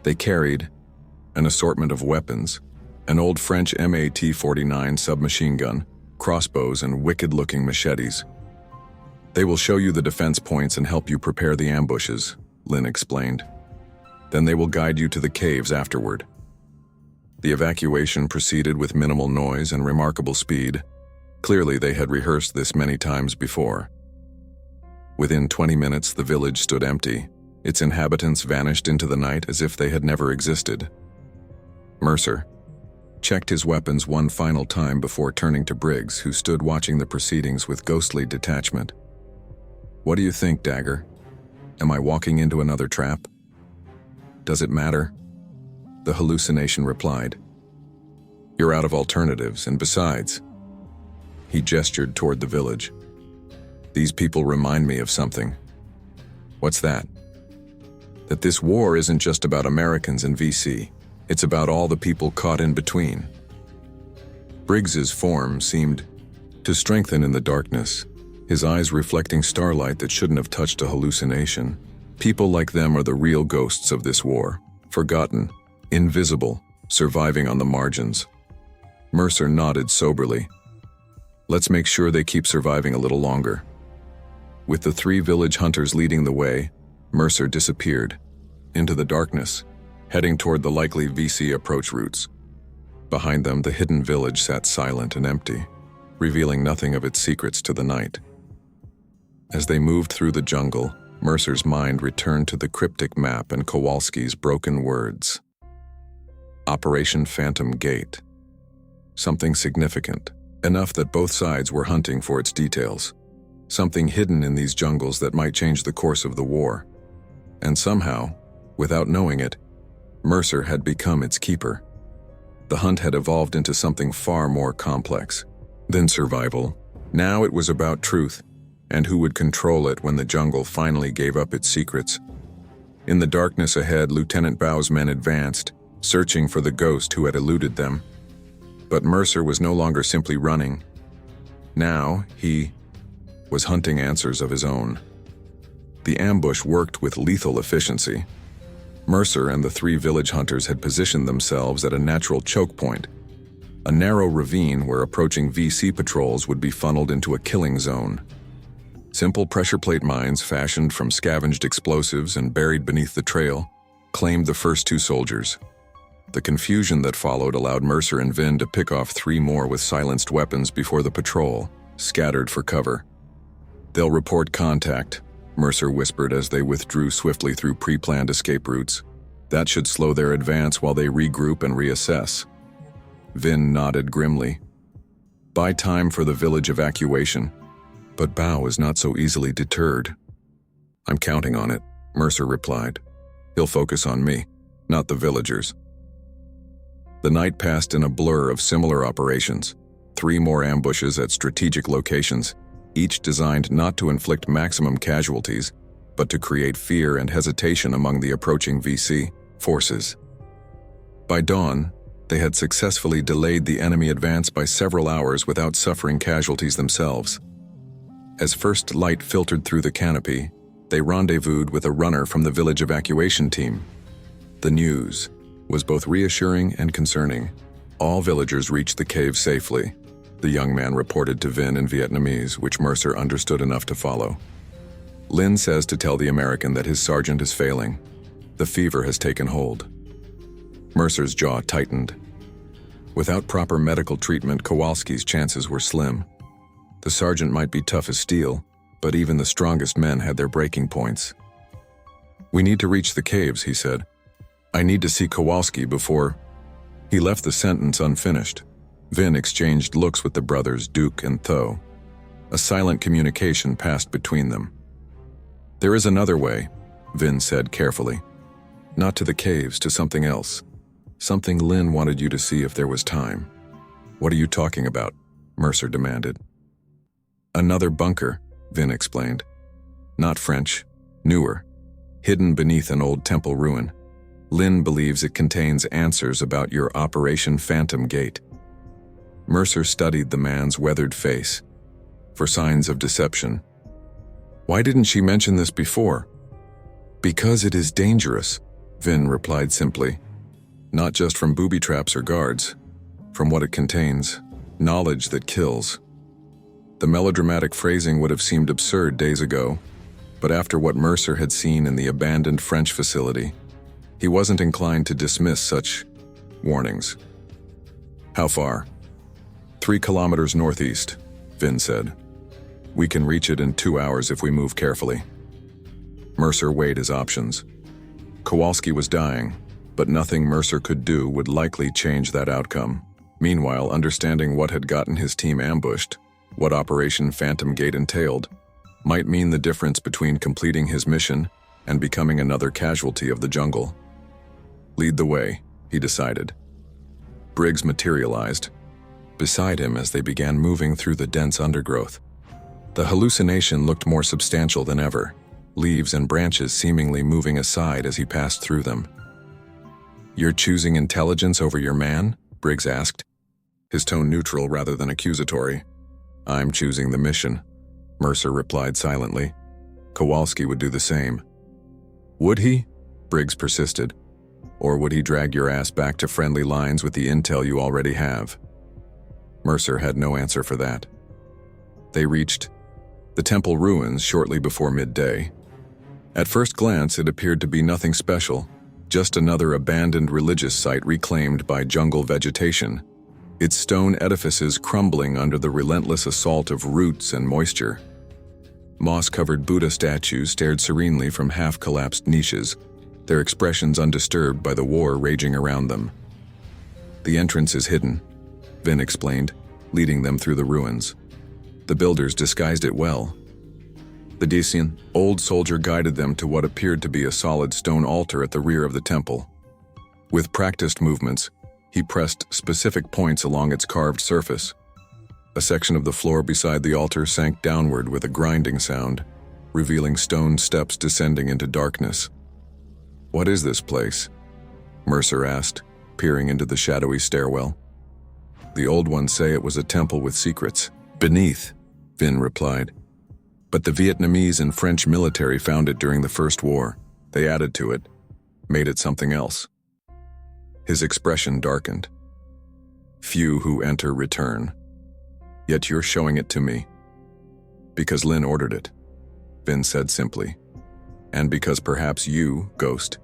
They carried an assortment of weapons, an old French MAT-49 submachine gun, crossbows, and wicked-looking machetes. They will show you the defense points and help you prepare the ambushes, Lin explained. Then they will guide you to the caves afterward. The evacuation proceeded with minimal noise and remarkable speed. Clearly, they had rehearsed this many times before. Within 20 minutes, the village stood empty. Its inhabitants vanished into the night as if they had never existed. Mercer checked his weapons one final time before turning to Briggs, who stood watching the proceedings with ghostly detachment. "What do you think, Dagger? Am I walking into another trap? Does it matter?" The hallucination replied. "You're out of alternatives, and besides..." He gestured toward the village. "These people remind me of something." "What's that?" "That this war isn't just about Americans and VC. It's about all the people caught in between." Briggs's form seemed to strengthen in the darkness, his eyes reflecting starlight that shouldn't have touched a hallucination. People like them are the real ghosts of this war, forgotten, invisible, surviving on the margins. Mercer nodded soberly. "Let's make sure they keep surviving a little longer." With the three village hunters leading the way, Mercer disappeared into the darkness, heading toward the likely VC approach routes. Behind them, the hidden village sat silent and empty, revealing nothing of its secrets to the night. As they moved through the jungle, Mercer's mind returned to the cryptic map and Kowalski's broken words. Operation Phantom Gate. Something significant, enough that both sides were hunting for its details. Something hidden in these jungles that might change the course of the war. And somehow, without knowing it, Mercer had become its keeper. The hunt had evolved into something far more complex than survival. Now it was about truth, and who would control it when the jungle finally gave up its secrets. In the darkness ahead, Lieutenant Bao's men advanced, searching for the ghost who had eluded them. But Mercer was no longer simply running. Now he was hunting answers of his own. The ambush worked with lethal efficiency. Mercer and the three village hunters had positioned themselves at a natural choke point, a narrow ravine where approaching VC patrols would be funneled into a killing zone. Simple pressure plate mines fashioned from scavenged explosives and buried beneath the trail claimed the first two soldiers. The confusion that followed allowed Mercer and Vin to pick off three more with silenced weapons before the patrol scattered for cover. "They'll report contact," Mercer whispered as they withdrew swiftly through pre-planned escape routes. "That should slow their advance while they regroup and reassess." Vin nodded grimly. "Buy time for the village evacuation." But Bao was not so easily deterred. "I'm counting on it," Mercer replied. "He'll focus on me, not the villagers." The night passed in a blur of similar operations. 3 more ambushes at strategic locations, each designed not to inflict maximum casualties, but to create fear and hesitation among the approaching VC forces. By dawn, they had successfully delayed the enemy advance by several hours without suffering casualties themselves. As first light filtered through the canopy, they rendezvoused with a runner from the village evacuation team. The news was both reassuring and concerning. All villagers reached the cave safely, the young man reported to Vin in Vietnamese, which Mercer understood enough to follow. "Lin says to tell the American that his sergeant is failing. The fever has taken hold." Mercer's jaw tightened. Without proper medical treatment, Kowalski's chances were slim. The sergeant might be tough as steel, but even the strongest men had their breaking points. "We need to reach the caves," he said. "I need to see Kowalski before..." He left the sentence unfinished. Vin exchanged looks with the brothers Duke and Tho. A silent communication passed between them. "There is another way," Vin said carefully. "Not to the caves, to something else. Something Lin wanted you to see if there was time." "What are you talking about?" Mercer demanded. "Another bunker," Vin explained. Not French, newer, hidden beneath an old temple ruin. Lin believes it contains answers about your Operation Phantom Gate. Mercer studied the man's weathered face for signs of deception. Why didn't she mention this before? Because it is dangerous, Vin replied simply. Not just from booby traps or guards, from what it contains, knowledge that kills. The melodramatic phrasing would have seemed absurd days ago, but after what Mercer had seen in the abandoned French facility, he wasn't inclined to dismiss such warnings. How far? 3 kilometers northeast, Vin said. We can reach it in 2 hours if we move carefully. Mercer weighed his options. Kowalski was dying, but nothing Mercer could do would likely change that outcome. Meanwhile, understanding what had gotten his team ambushed, what Operation Phantom Gate entailed, might mean the difference between completing his mission and becoming another casualty of the jungle. Lead the way, he decided. Briggs materialized beside him as they began moving through the dense undergrowth. The hallucination looked more substantial than ever, leaves and branches seemingly moving aside as he passed through them. You're choosing intelligence over your man? Briggs asked, his tone neutral rather than accusatory. I'm choosing the mission, Mercer replied silently. Kowalski would do the same. Would he? Briggs persisted. Or would he drag your ass back to friendly lines with the intel you already have? Mercer had no answer for that. They reached the temple ruins shortly before midday. At first glance, it appeared to be nothing special, just another abandoned religious site reclaimed by jungle vegetation, its stone edifices crumbling under the relentless assault of roots and moisture. Moss-covered Buddha statues stared serenely from half-collapsed niches, their expressions undisturbed by the war raging around them. The entrance is hidden, Vin explained, leading them through the ruins. The builders disguised it well. The Dacian, old soldier, guided them to what appeared to be a solid stone altar at the rear of the temple. With practiced movements, he pressed specific points along its carved surface. A section of the floor beside the altar sank downward with a grinding sound, revealing stone steps descending into darkness. What is this place? Mercer asked, peering into the shadowy stairwell. The old ones say it was a temple with secrets. Beneath, Vin replied. But the Vietnamese and French military found it during the First War. They added to it, made it something else. His expression darkened. Few who enter return. Yet you're showing it to me. Because Lin ordered it, Vin said simply. And because perhaps you, Ghost,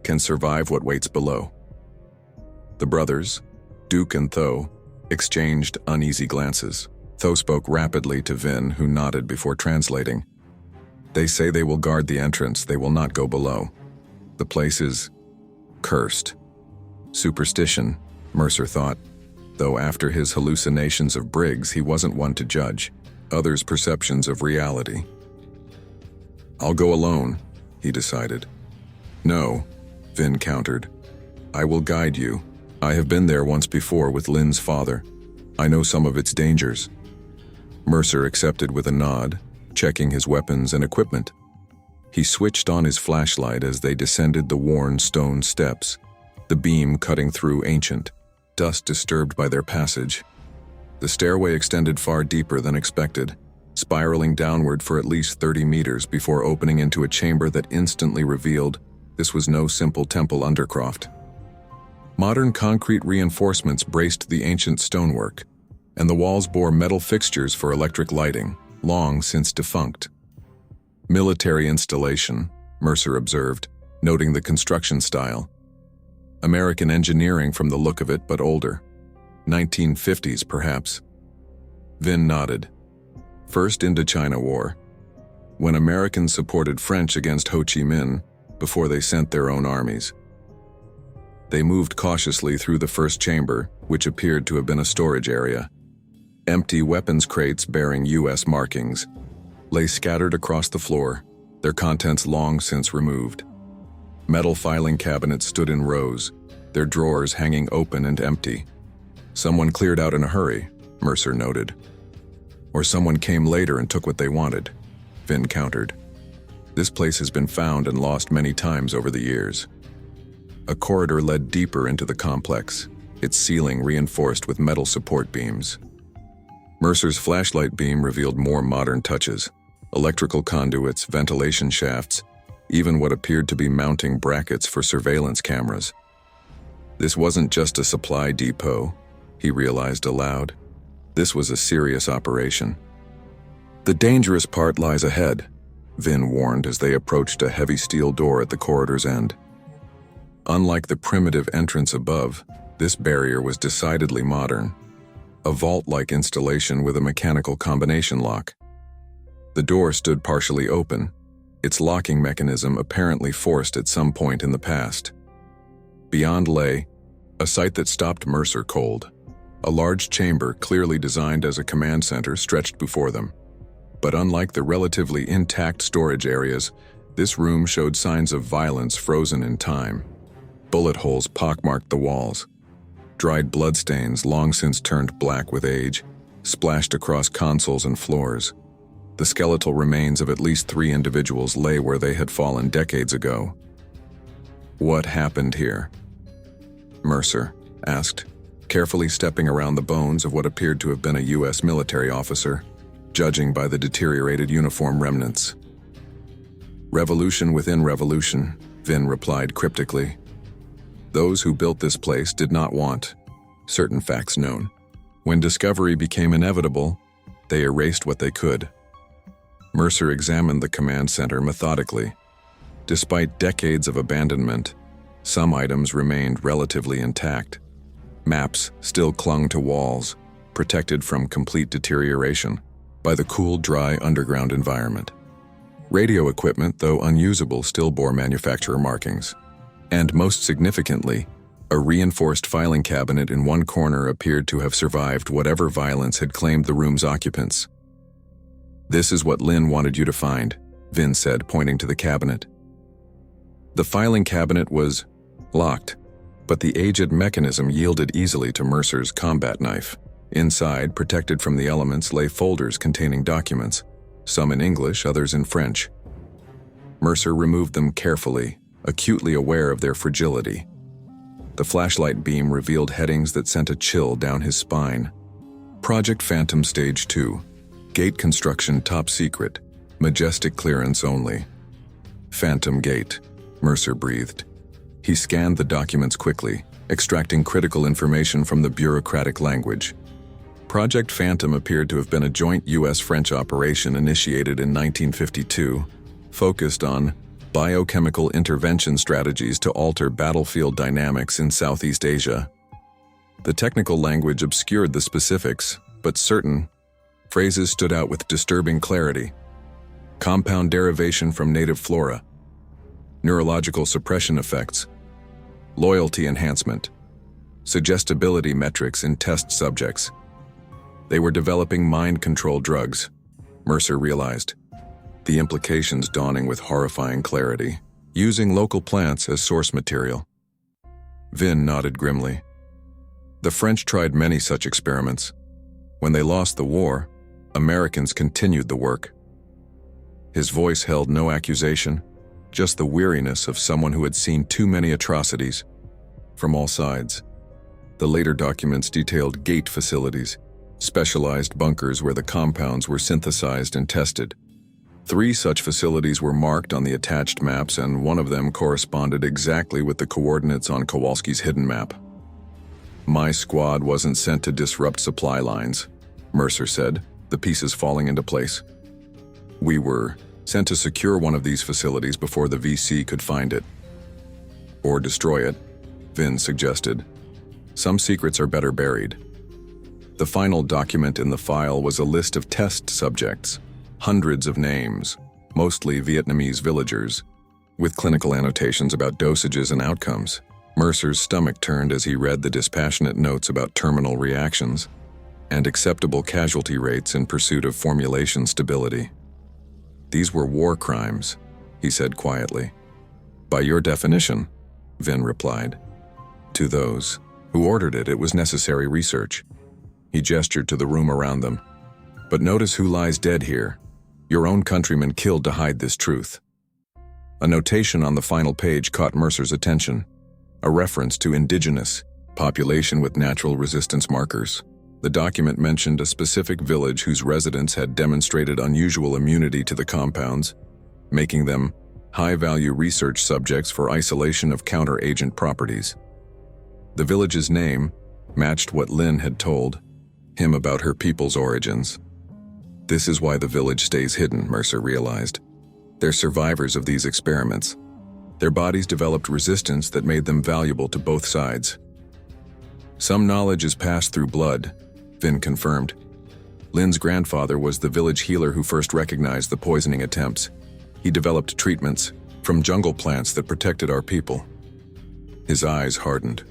can survive what waits below. The brothers, Duke and Tho, exchanged uneasy glances. Tho spoke rapidly to Vin, who nodded before translating. They say they will guard the entrance, they will not go below. The place is cursed. Superstition, Mercer thought, though after his hallucinations of Briggs, he wasn't one to judge others' perceptions of reality. I'll go alone, he decided. No, Vin countered. I will guide you. I have been there once before with Lin's father. I know some of its dangers. Mercer accepted with a nod, checking his weapons and equipment. He switched on his flashlight as they descended the worn stone steps, the beam cutting through ancient, dust disturbed by their passage. The stairway extended far deeper than expected, spiraling downward for at least 30 meters before opening into a chamber that instantly revealed this was no simple temple undercroft. Modern concrete reinforcements braced the ancient stonework, and the walls bore metal fixtures for electric lighting, long since defunct. Military installation, Mercer observed, noting the construction style. American engineering from the look of it, but older. 1950s, perhaps. Vin nodded. First Indochina War, when Americans supported French against Ho Chi Minh before they sent their own armies. They moved cautiously through the first chamber, which appeared to have been a storage area. Empty weapons crates bearing U.S. markings lay scattered across the floor, their contents long since removed. Metal filing cabinets stood in rows, their drawers hanging open and empty. Someone cleared out in a hurry, Mercer noted. Or someone came later and took what they wanted, Vin countered. This place has been found and lost many times over the years. A corridor led deeper into the complex, its ceiling reinforced with metal support beams. Mercer's flashlight beam revealed more modern touches: electrical conduits, ventilation shafts, even what appeared to be mounting brackets for surveillance cameras. This wasn't just a supply depot, he realized aloud. This was a serious operation. The dangerous part lies ahead, Vin warned as they approached a heavy steel door at the corridor's end. Unlike the primitive entrance above, this barrier was decidedly modern, a vault-like installation with a mechanical combination lock. The door stood partially open, its locking mechanism apparently forced at some point in the past. Beyond lay a sight that stopped Mercer cold. A large chamber clearly designed as a command center stretched before them. But unlike the relatively intact storage areas, this room showed signs of violence frozen in time. Bullet holes pockmarked the walls. Dried bloodstains, long since turned black with age, splashed across consoles and floors. The skeletal remains of at least 3 individuals lay where they had fallen decades ago. What happened here? Mercer asked, carefully stepping around the bones of what appeared to have been a U.S. military officer, judging by the deteriorated uniform remnants. Revolution within revolution, Vin replied cryptically. Those who built this place did not want certain facts known. When discovery became inevitable, they erased what they could. Mercer examined the command center methodically. Despite decades of abandonment, some items remained relatively intact. Maps still clung to walls, protected from complete deterioration by the cool, dry underground environment. Radio equipment, though unusable, still bore manufacturer markings. And most significantly, a reinforced filing cabinet in one corner appeared to have survived whatever violence had claimed the room's occupants. This is what Lin wanted you to find, Vin said, pointing to the cabinet. The filing cabinet was locked, but the aged mechanism yielded easily to Mercer's combat knife. Inside, protected from the elements, lay folders containing documents, some in English, others in French. Mercer removed them carefully, acutely aware of their fragility. The flashlight beam revealed headings that sent a chill down his spine. Project Phantom Stage 2. Gate construction top secret. Majestic clearance only. Phantom Gate, Mercer breathed. He scanned the documents quickly, extracting critical information from the bureaucratic language. Project Phantom appeared to have been a joint U.S.-French operation initiated in 1952, focused on biochemical intervention strategies to alter battlefield dynamics in Southeast Asia. The technical language obscured the specifics, but certain phrases stood out with disturbing clarity. Compound derivation from native flora, neurological suppression effects, loyalty enhancement, suggestibility metrics in test subjects. They were developing mind-control drugs, Mercer realized, the implications dawning with horrifying clarity, using local plants as source material. Vin nodded grimly. The French tried many such experiments. When they lost the war, Americans continued the work. His voice held no accusation, just the weariness of someone who had seen too many atrocities from all sides. The later documents detailed gate facilities, specialized bunkers where the compounds were synthesized and tested. 3 such facilities were marked on the attached maps, and one of them corresponded exactly with the coordinates on Kowalski's hidden map. My squad wasn't sent to disrupt supply lines, Mercer said, the pieces falling into place. We were sent to secure one of these facilities before the VC could find it. Or destroy it, Vin suggested. Some secrets are better buried. The final document in the file was a list of test subjects, hundreds of names, mostly Vietnamese villagers, with clinical annotations about dosages and outcomes. Mercer's stomach turned as he read the dispassionate notes about terminal reactions and acceptable casualty rates in pursuit of formulation stability. These were war crimes, he said quietly. By your definition, Vin replied. To those who ordered it, it was necessary research. He gestured to the room around them. But notice who lies dead here. Your own countrymen killed to hide this truth. A notation on the final page caught Mercer's attention. A reference to indigenous population with natural resistance markers. The document mentioned a specific village whose residents had demonstrated unusual immunity to the compounds, making them high-value research subjects for isolation of counter-agent properties. The village's name matched what Lynn had told him about her people's origins. This is why the village stays hidden, Mercer realized. They're survivors of these experiments. Their bodies developed resistance that made them valuable to both sides. Some knowledge is passed through blood, Vin confirmed. Lynn's grandfather was the village healer who first recognized the poisoning attempts. He developed treatments from jungle plants that protected our people. His eyes hardened.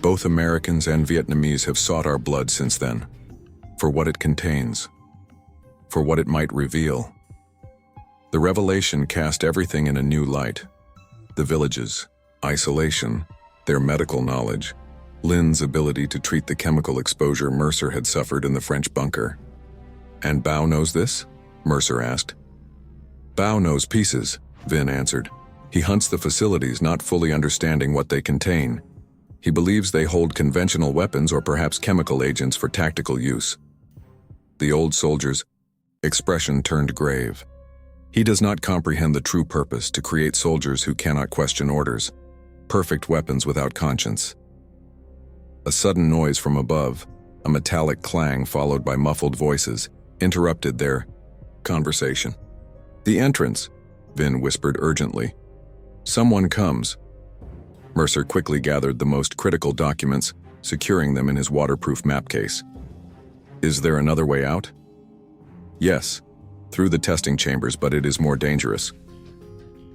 Both Americans and Vietnamese have sought our blood since then. For what it contains. For what it might reveal. The revelation cast everything in a new light. The village's isolation, their medical knowledge, Lynn's ability to treat the chemical exposure Mercer had suffered in the French bunker. And Bao knows this? Mercer asked. Bao knows pieces, Vin answered. He hunts the facilities, not fully understanding what they contain. He believes they hold conventional weapons or perhaps chemical agents for tactical use. The old soldier's expression turned grave. He does not comprehend the true purpose to create soldiers who cannot question orders, perfect weapons without conscience. A sudden noise from above, a metallic clang followed by muffled voices, interrupted their conversation. The entrance, Vin whispered urgently. Someone comes. Mercer quickly gathered the most critical documents, securing them in his waterproof map case. Is there another way out? Yes. Through the testing chambers, but it is more dangerous.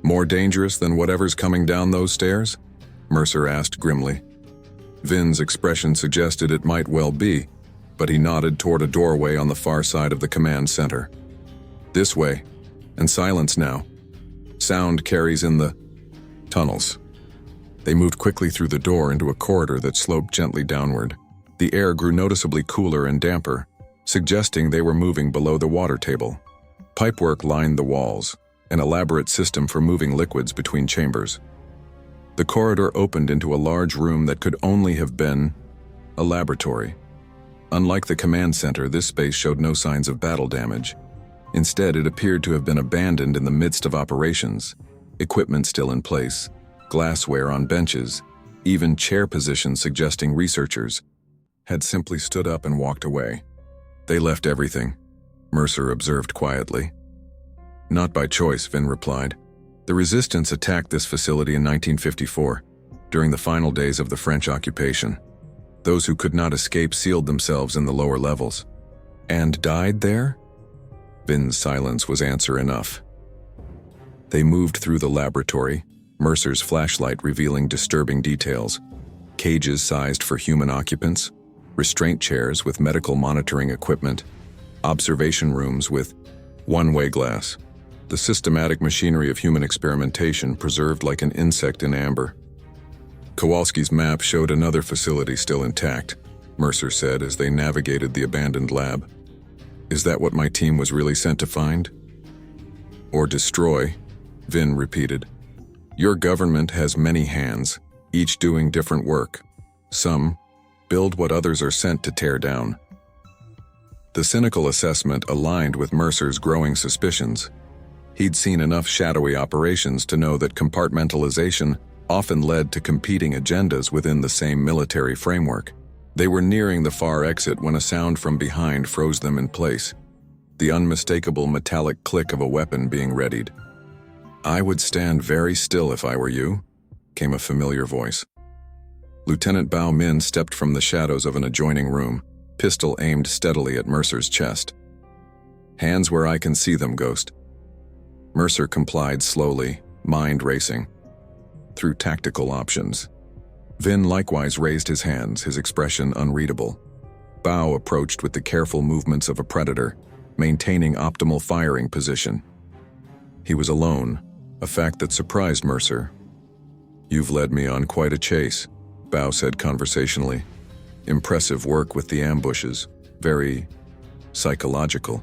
More dangerous than whatever's coming down those stairs? Mercer asked grimly. Vin's expression suggested it might well be, but he nodded toward a doorway on the far side of the command center. This way, and silence now. Sound carries in the tunnels. They moved quickly through the door into a corridor that sloped gently downward. The air grew noticeably cooler and damper, suggesting they were moving below the water table. Pipework lined the walls, an elaborate system for moving liquids between chambers. The corridor opened into a large room that could only have been a laboratory. Unlike the command center, this space showed no signs of battle damage. Instead, it appeared to have been abandoned in the midst of operations, equipment still in place, glassware on benches, even chair positions suggesting researchers had simply stood up and walked away. They left everything, Mercer observed quietly. Not by choice, Vin replied. The resistance attacked this facility in 1954, during the final days of the French occupation. Those who could not escape sealed themselves in the lower levels. And died there? Vin's silence was answer enough. They moved through the laboratory, Mercer's flashlight revealing disturbing details. Cages sized for human occupants, restraint chairs with medical monitoring equipment, observation rooms with one-way glass. The systematic machinery of human experimentation preserved like an insect in amber. Kowalski's map showed another facility still intact, Mercer said as they navigated the abandoned lab. Is that what my team was really sent to find? Or destroy, Vin repeated. Your government has many hands, each doing different work. Some build what others are sent to tear down. The cynical assessment aligned with Mercer's growing suspicions. He'd seen enough shadowy operations to know that compartmentalization often led to competing agendas within the same military framework. They were nearing the far exit when a sound from behind froze them in place. The unmistakable metallic click of a weapon being readied. I would stand very still if I were you, came a familiar voice. Lieutenant Bao Min stepped from the shadows of an adjoining room, pistol aimed steadily at Mercer's chest. Hands where I can see them, Ghost. Mercer complied slowly, mind racing. Through tactical options. Vin likewise raised his hands, his expression unreadable. Bao approached with the careful movements of a predator, maintaining optimal firing position. He was alone, a fact that surprised Mercer. You've led me on quite a chase, Bao said conversationally. Impressive work with the ambushes, very psychological.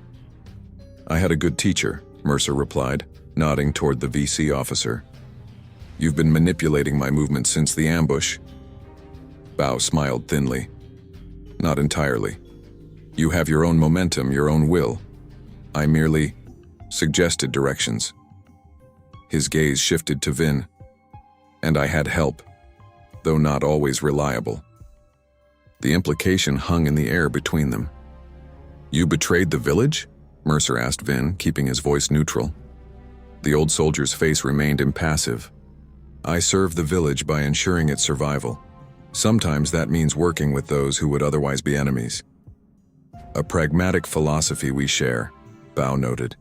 I had a good teacher, Mercer replied, nodding toward the VC officer. You've been manipulating my movements since the ambush. Bao smiled thinly. Not entirely. You have your own momentum, your own will. I merely suggested directions. His gaze shifted to Vin. And I had help, though not always reliable. The implication hung in the air between them. You betrayed the village? Mercer asked Vin, keeping his voice neutral. The old soldier's face remained impassive. I serve the village by ensuring its survival. Sometimes that means working with those who would otherwise be enemies. A pragmatic philosophy we share, Bao noted.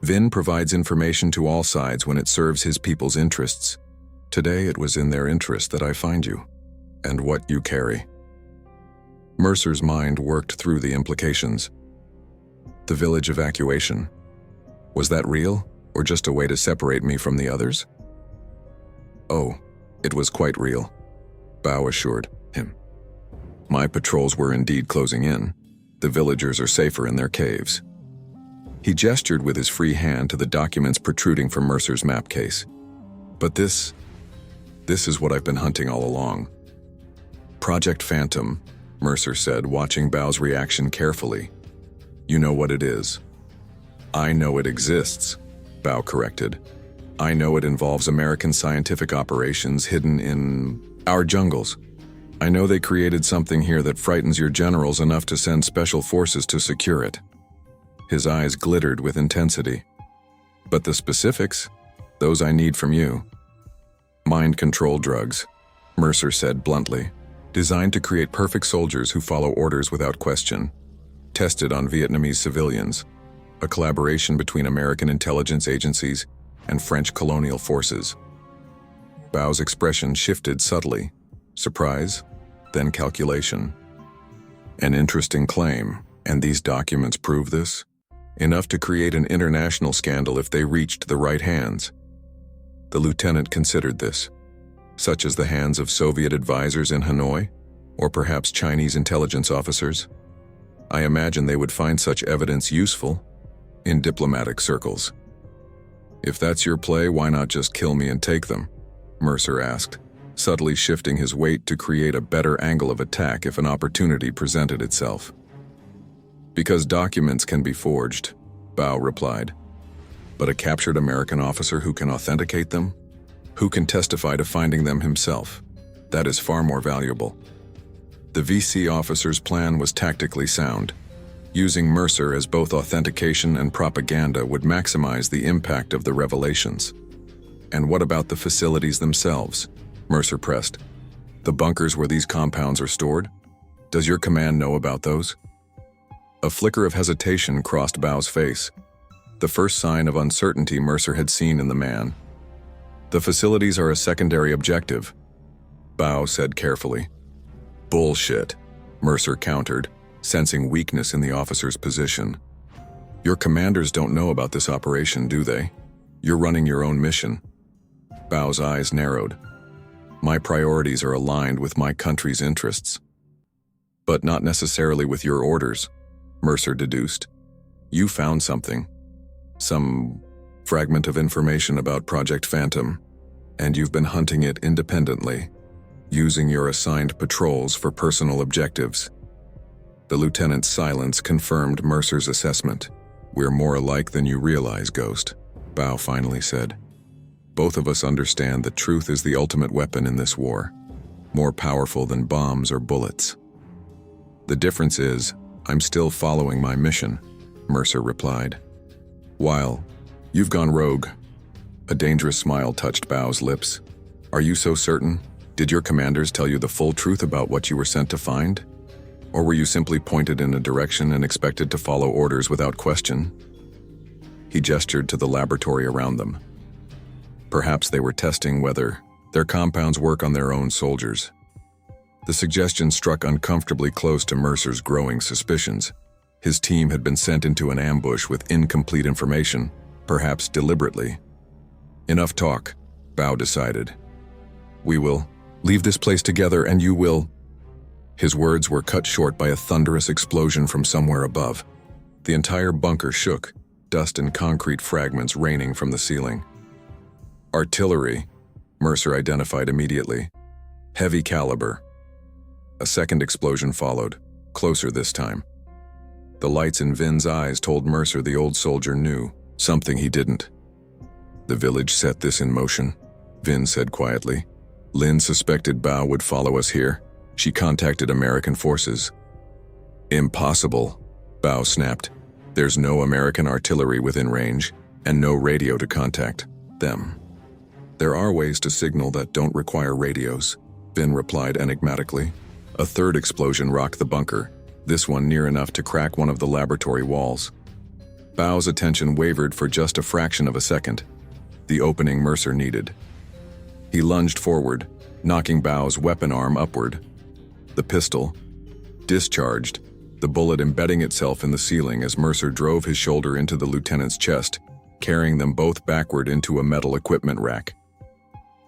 Vin provides information to all sides when it serves his people's interests. Today it was in their interest that I find you, and what you carry. Mercer's mind worked through the implications. The village evacuation. Was that real, or just a way to separate me from the others? Oh, it was quite real, Bao assured him. My patrols were indeed closing in. The villagers are safer in their caves. He gestured with his free hand to the documents protruding from Mercer's map case. But this is what I've been hunting all along. Project Phantom, Mercer said, watching Bao's reaction carefully. You know what it is. I know it exists, Bao corrected. I know it involves American scientific operations hidden in our jungles. I know they created something here that frightens your generals enough to send special forces to secure it. His eyes glittered with intensity. But the specifics, those I need from you. Mind control drugs, Mercer said bluntly, designed to create perfect soldiers who follow orders without question. Tested on Vietnamese civilians, a collaboration between American intelligence agencies and French colonial forces. Bao's expression shifted subtly, surprise, then calculation. An interesting claim, and these documents prove this? Enough to create an international scandal if they reached the right hands. The lieutenant considered this, such as the hands of Soviet advisors in Hanoi, or perhaps Chinese intelligence officers. I imagine they would find such evidence useful in diplomatic circles. If that's your play, why not just kill me and take them? Mercer asked, subtly shifting his weight to create a better angle of attack if an opportunity presented itself. Because documents can be forged, Bao replied. But a captured American officer who can authenticate them? Who can testify to finding them himself? That is far more valuable. The VC officer's plan was tactically sound. Using Mercer as both authentication and propaganda would maximize the impact of the revelations. And what about the facilities themselves? Mercer pressed. The bunkers where these compounds are stored? Does your command know about those? A flicker of hesitation crossed Bao's face, the first sign of uncertainty Mercer had seen in the man. The facilities are a secondary objective, Bao said carefully. Bullshit, Mercer countered, sensing weakness in the officer's position. Your commanders don't know about this operation, do they? You're running your own mission. Bao's eyes narrowed. My priorities are aligned with my country's interests. But not necessarily with your orders, Mercer deduced. You found something. Some fragment of information about Project Phantom, and you've been hunting it independently, using your assigned patrols for personal objectives. The lieutenant's silence confirmed Mercer's assessment. We're more alike than you realize, Ghost, Bao finally said. Both of us understand that truth is the ultimate weapon in this war, more powerful than bombs or bullets. The difference is, I'm still following my mission, Mercer replied. While you've gone rogue. A dangerous smile touched Bao's lips. Are you so certain? Did your commanders tell you the full truth about what you were sent to find? Or were you simply pointed in a direction and expected to follow orders without question? He gestured to the laboratory around them. Perhaps they were testing whether their compounds work on their own soldiers. The suggestion struck uncomfortably close to Mercer's growing suspicions. His team had been sent into an ambush with incomplete information, perhaps deliberately. Enough talk, Bao decided. We will leave this place together and you will... His words were cut short by a thunderous explosion from somewhere above. The entire bunker shook, dust and concrete fragments raining from the ceiling. Artillery, Mercer identified immediately. Heavy caliber. A second explosion followed, closer this time. The lights in Vin's eyes told Mercer the old soldier knew something he didn't. The village set this in motion, Vin said quietly. Lynn suspected Bao would follow us here. She contacted American forces. Impossible, Bao snapped. There's no American artillery within range, and no radio to contact them. There are ways to signal that don't require radios, Vin replied enigmatically. A third explosion rocked the bunker, this one near enough to crack one of the laboratory walls. Bao's attention wavered for just a fraction of a second, the opening Mercer needed. He lunged forward, knocking Bao's weapon arm upward. The pistol discharged, the bullet embedding itself in the ceiling as Mercer drove his shoulder into the lieutenant's chest, carrying them both backward into a metal equipment rack.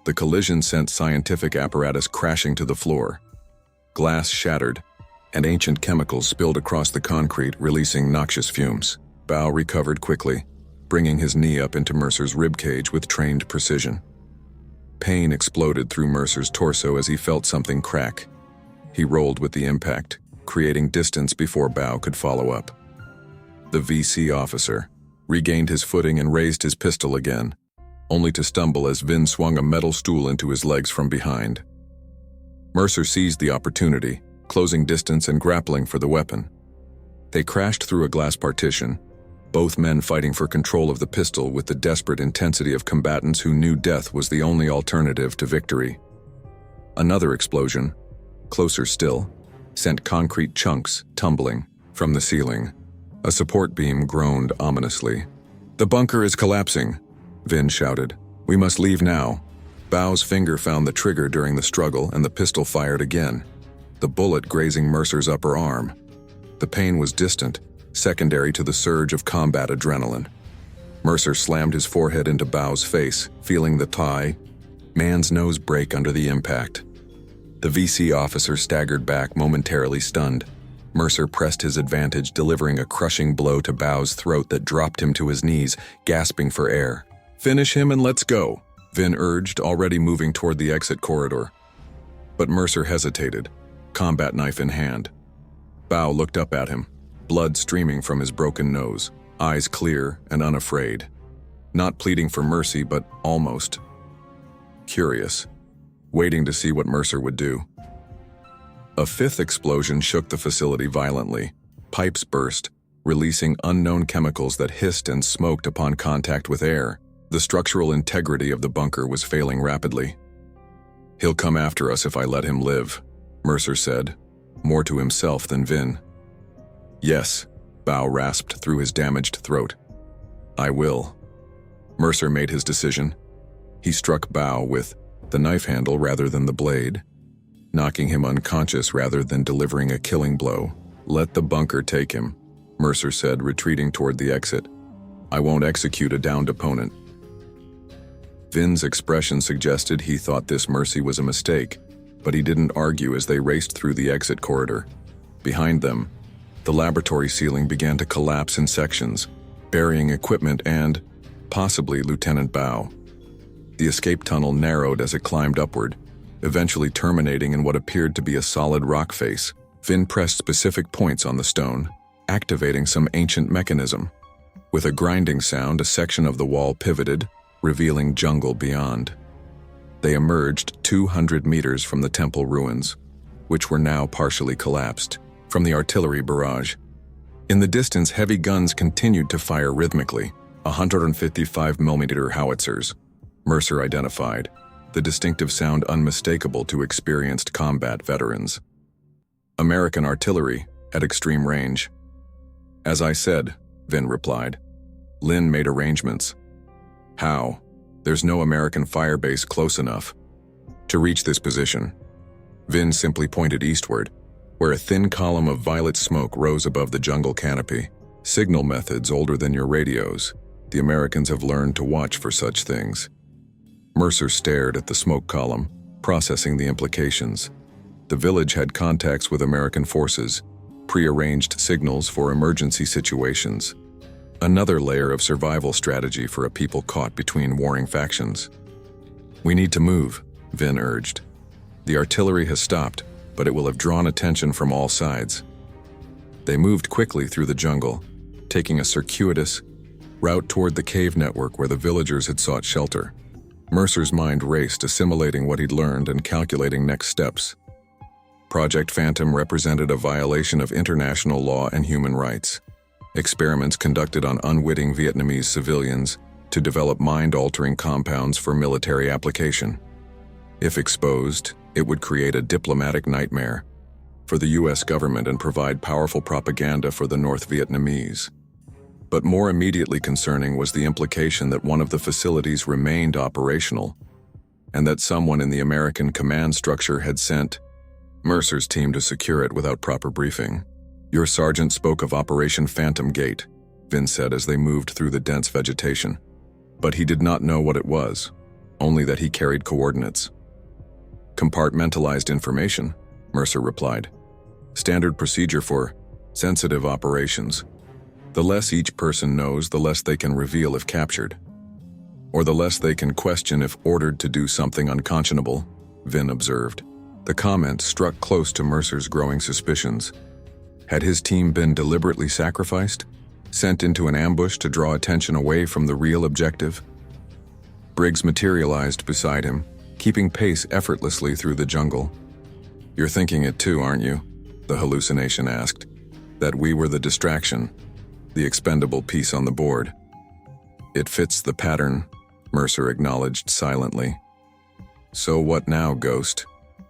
The collision sent scientific apparatus crashing to the floor. Glass shattered, and ancient chemicals spilled across the concrete, releasing noxious fumes. Bao recovered quickly, bringing his knee up into Mercer's ribcage with trained precision. Pain exploded through Mercer's torso as he felt something crack. He rolled with the impact, creating distance before Bao could follow up. The VC officer regained his footing and raised his pistol again, only to stumble as Vin swung a metal stool into his legs from behind. Mercer seized the opportunity, closing distance and grappling for the weapon. They crashed through a glass partition, both men fighting for control of the pistol with the desperate intensity of combatants who knew death was the only alternative to victory. Another explosion, closer still, sent concrete chunks tumbling from the ceiling. A support beam groaned ominously. "The bunker is collapsing," Vin shouted. "We must leave now." Bao's finger found the trigger during the struggle and the pistol fired again, the bullet grazing Mercer's upper arm. The pain was distant, secondary to the surge of combat adrenaline. Mercer slammed his forehead into Bao's face, feeling the tie, man's nose break under the impact. The VC officer staggered back, momentarily stunned. Mercer pressed his advantage, delivering a crushing blow to Bao's throat that dropped him to his knees, gasping for air. "Finish him and let's go," Vin urged, already moving toward the exit corridor. But Mercer hesitated, combat knife in hand. Bao looked up at him, blood streaming from his broken nose, eyes clear and unafraid. Not pleading for mercy, but almost. Curious, waiting to see what Mercer would do. A fifth explosion shook the facility violently. Pipes burst, releasing unknown chemicals that hissed and smoked upon contact with air. The structural integrity of the bunker was failing rapidly. "He'll come after us if I let him live," Mercer said, more to himself than Vin. "Yes," Bao rasped through his damaged throat. "I will." Mercer made his decision. He struck Bao with the knife handle rather than the blade, knocking him unconscious rather than delivering a killing blow. "Let the bunker take him," Mercer said, retreating toward the exit. "I won't execute a downed opponent." Vin's expression suggested he thought this mercy was a mistake, but he didn't argue as they raced through the exit corridor. Behind them, the laboratory ceiling began to collapse in sections, burying equipment and, possibly, Lieutenant Bao. The escape tunnel narrowed as it climbed upward, eventually terminating in what appeared to be a solid rock face. Vin pressed specific points on the stone, activating some ancient mechanism. With a grinding sound, a section of the wall pivoted, revealing jungle beyond. They emerged 200 meters from the temple ruins, which were now partially collapsed, from the artillery barrage. In the distance, heavy guns continued to fire rhythmically, 155mm howitzers, Mercer identified, the distinctive sound unmistakable to experienced combat veterans. American artillery at extreme range. "As I said," Vin replied. "Lynn made arrangements." "How?" "There's no American firebase close enough to reach this position." Vin simply pointed eastward, where a thin column of violet smoke rose above the jungle canopy. "Signal methods older than your radios. The Americans have learned to watch for such things." Mercer stared at the smoke column, processing the implications. The village had contacts with American forces, prearranged signals for emergency situations. Another layer of survival strategy for a people caught between warring factions. "We need to move," Vin urged. "The artillery has stopped, but it will have drawn attention from all sides." They moved quickly through the jungle, taking a circuitous route toward the cave network where the villagers had sought shelter. Mercer's mind raced, assimilating what he'd learned and calculating next steps. Project Phantom represented a violation of international law and human rights. Experiments conducted on unwitting Vietnamese civilians to develop mind-altering compounds for military application. If exposed, it would create a diplomatic nightmare for the US government and provide powerful propaganda for the North Vietnamese. But more immediately concerning was the implication that one of the facilities remained operational, and that someone in the American command structure had sent Mercer's team to secure it without proper briefing. "Your sergeant spoke of Operation Phantom Gate," Vin said as they moved through the dense vegetation. But he did not know what it was, only that he carried coordinates. "Compartmentalized information," Mercer replied. "Standard procedure for sensitive operations. The less each person knows, the less they can reveal if captured. Or the less they can question if ordered to do something unconscionable," Vin observed. The comment struck close to Mercer's growing suspicions. Had his team been deliberately sacrificed? Sent into an ambush to draw attention away from the real objective? Briggs materialized beside him, keeping pace effortlessly through the jungle. "You're thinking it too, aren't you?" the hallucination asked. "That we were the distraction, the expendable piece on the board." "It fits the pattern," Mercer acknowledged silently. "So what now, Ghost?"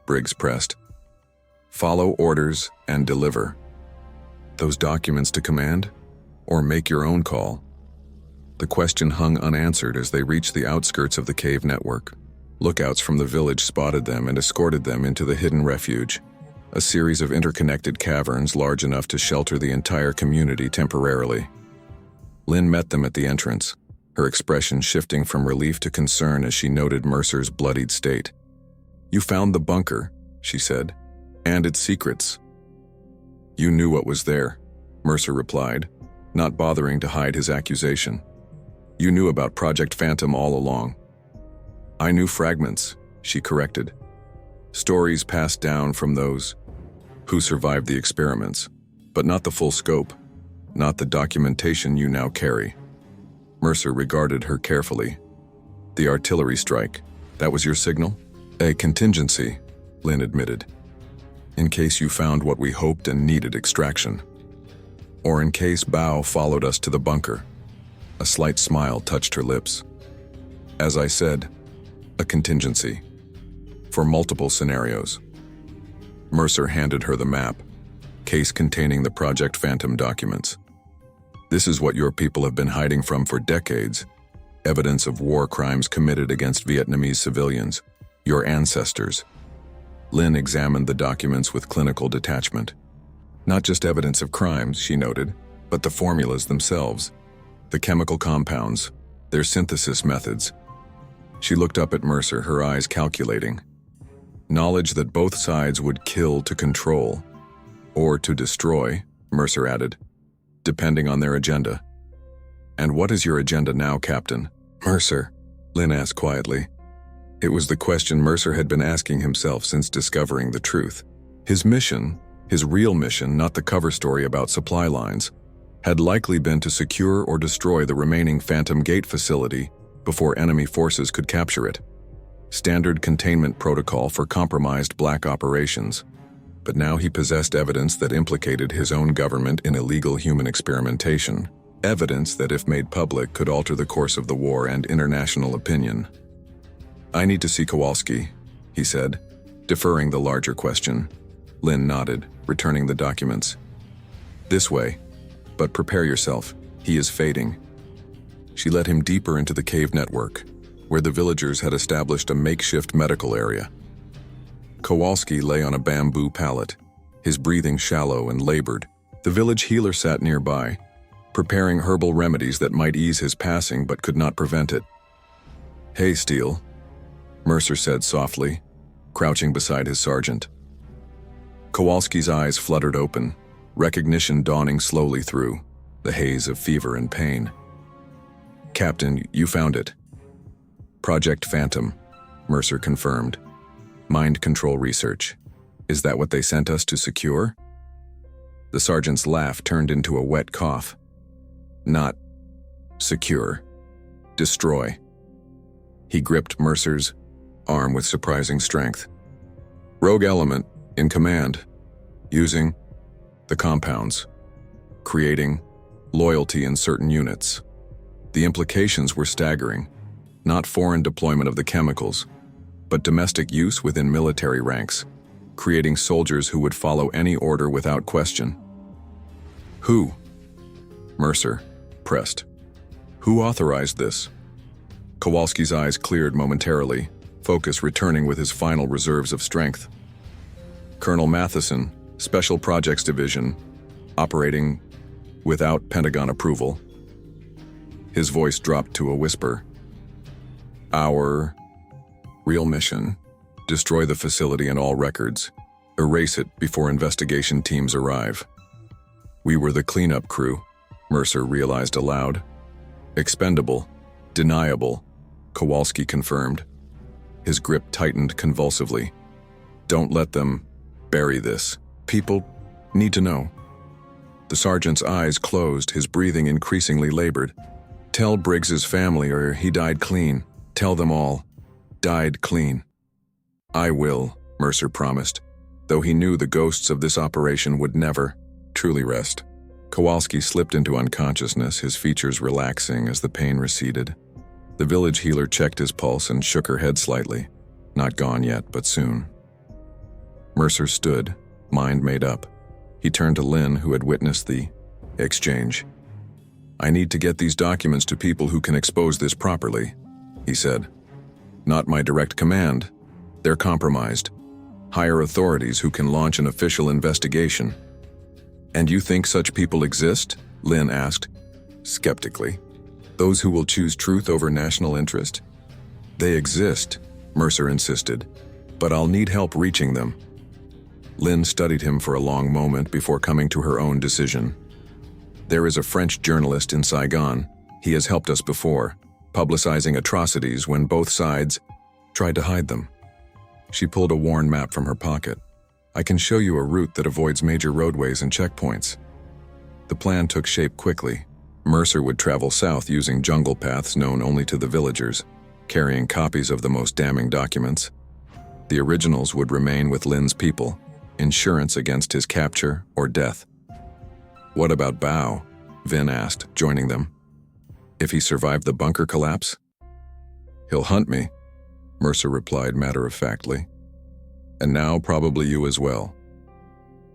Briggs pressed. "Follow orders and deliver. Those documents to command? Or make your own call?" The question hung unanswered as they reached the outskirts of the cave network. Lookouts from the village spotted them and escorted them into the hidden refuge, a series of interconnected caverns large enough to shelter the entire community temporarily. Lynn met them at the entrance, her expression shifting from relief to concern as she noted Mercer's bloodied state. "You found the bunker," she said, "and its secrets." "You knew what was there," Mercer replied, not bothering to hide his accusation. "You knew about Project Phantom all along." "I knew fragments," she corrected. "Stories passed down from those who survived the experiments, but not the full scope, not the documentation you now carry." Mercer regarded her carefully. "The artillery strike, that was your signal?" "A contingency," Lynn admitted. "In case you found what we hoped and needed extraction. Or in case Bao followed us to the bunker." A slight smile touched her lips. "As I said, a contingency. For multiple scenarios." Mercer handed her the map, case containing the Project Phantom documents. "This is what your people have been hiding from for decades. Evidence of war crimes committed against Vietnamese civilians, your ancestors." Lynn examined the documents with clinical detachment. "Not just evidence of crimes," she noted, "but the formulas themselves, the chemical compounds, their synthesis methods." She looked up at Mercer, her eyes calculating. "Knowledge that both sides would kill to control, or to destroy," Mercer added, "depending on their agenda." "And what is your agenda now, Captain?" "Mercer," Lynn asked quietly. It was the question Mercer had been asking himself since discovering the truth. His mission, his real mission, not the cover story about supply lines, had likely been to secure or destroy the remaining Phantom Gate facility before enemy forces could capture it. Standard containment protocol for compromised black operations. But now he possessed evidence that implicated his own government in illegal human experimentation. Evidence that, if made public, could alter the course of the war and international opinion. "I need to see Kowalski," he said, deferring the larger question. Lynn nodded, returning the documents. "This way, but prepare yourself, he is fading." She led him deeper into the cave network, where the villagers had established a makeshift medical area. Kowalski lay on a bamboo pallet, his breathing shallow and labored. The village healer sat nearby, preparing herbal remedies that might ease his passing but could not prevent it. "Hey, Steele," Mercer said softly, crouching beside his sergeant. Kowalski's eyes fluttered open, recognition dawning slowly through the haze of fever and pain. "Captain, you found it. Project Phantom. Mercer confirmed. Mind control research. Is that what they sent us to secure? The sergeant's laugh turned into a wet cough. Not secure. Destroy. He gripped Mercer's arm with surprising strength. Rogue element in command. Using the compounds. Creating loyalty in certain units. The implications were staggering. Not foreign deployment of the chemicals, but domestic use within military ranks, creating soldiers who would follow any order without question. Who? Mercer pressed. Who authorized this? Kowalski's eyes cleared momentarily, focus returning with his final reserves of strength. Colonel Matheson, Special Projects Division, operating without Pentagon approval. His voice dropped to a whisper. Our real mission: destroy the facility and all records. Erase it before investigation teams arrive. We were the cleanup crew, Mercer realized aloud. Expendable, deniable, Kowalski confirmed. His grip tightened convulsively. Don't let them bury this. People need to know. The sergeant's eyes closed, his breathing increasingly labored. Tell Briggs's family or he died clean. Tell them all. Died clean. I will, Mercer promised, though he knew the ghosts of this operation would never truly rest. Kowalski slipped into unconsciousness, his features relaxing as the pain receded. The village healer checked his pulse and shook her head slightly. Not gone yet, but soon. Mercer stood, mind made up. He turned to Lynn, who had witnessed the exchange. I need to get these documents to people who can expose this properly, he said. Not my direct command. They're compromised. Higher authorities who can launch an official investigation. And you think such people exist? Lynn asked, skeptically. Those who will choose truth over national interest? They exist, Mercer insisted, but I'll need help reaching them. Lynn studied him for a long moment before coming to her own decision. There is a French journalist in Saigon. He has helped us before, publicizing atrocities when both sides tried to hide them. She pulled a worn map from her pocket. I can show you a route that avoids major roadways and checkpoints. The plan took shape quickly. Mercer would travel south using jungle paths known only to the villagers, carrying copies of the most damning documents. The originals would remain with Lynn's people, insurance against his capture or death. What about Bao? Vin asked, joining them. If he survived the bunker collapse? He'll hunt me, Mercer replied matter-of-factly. And now probably you as well.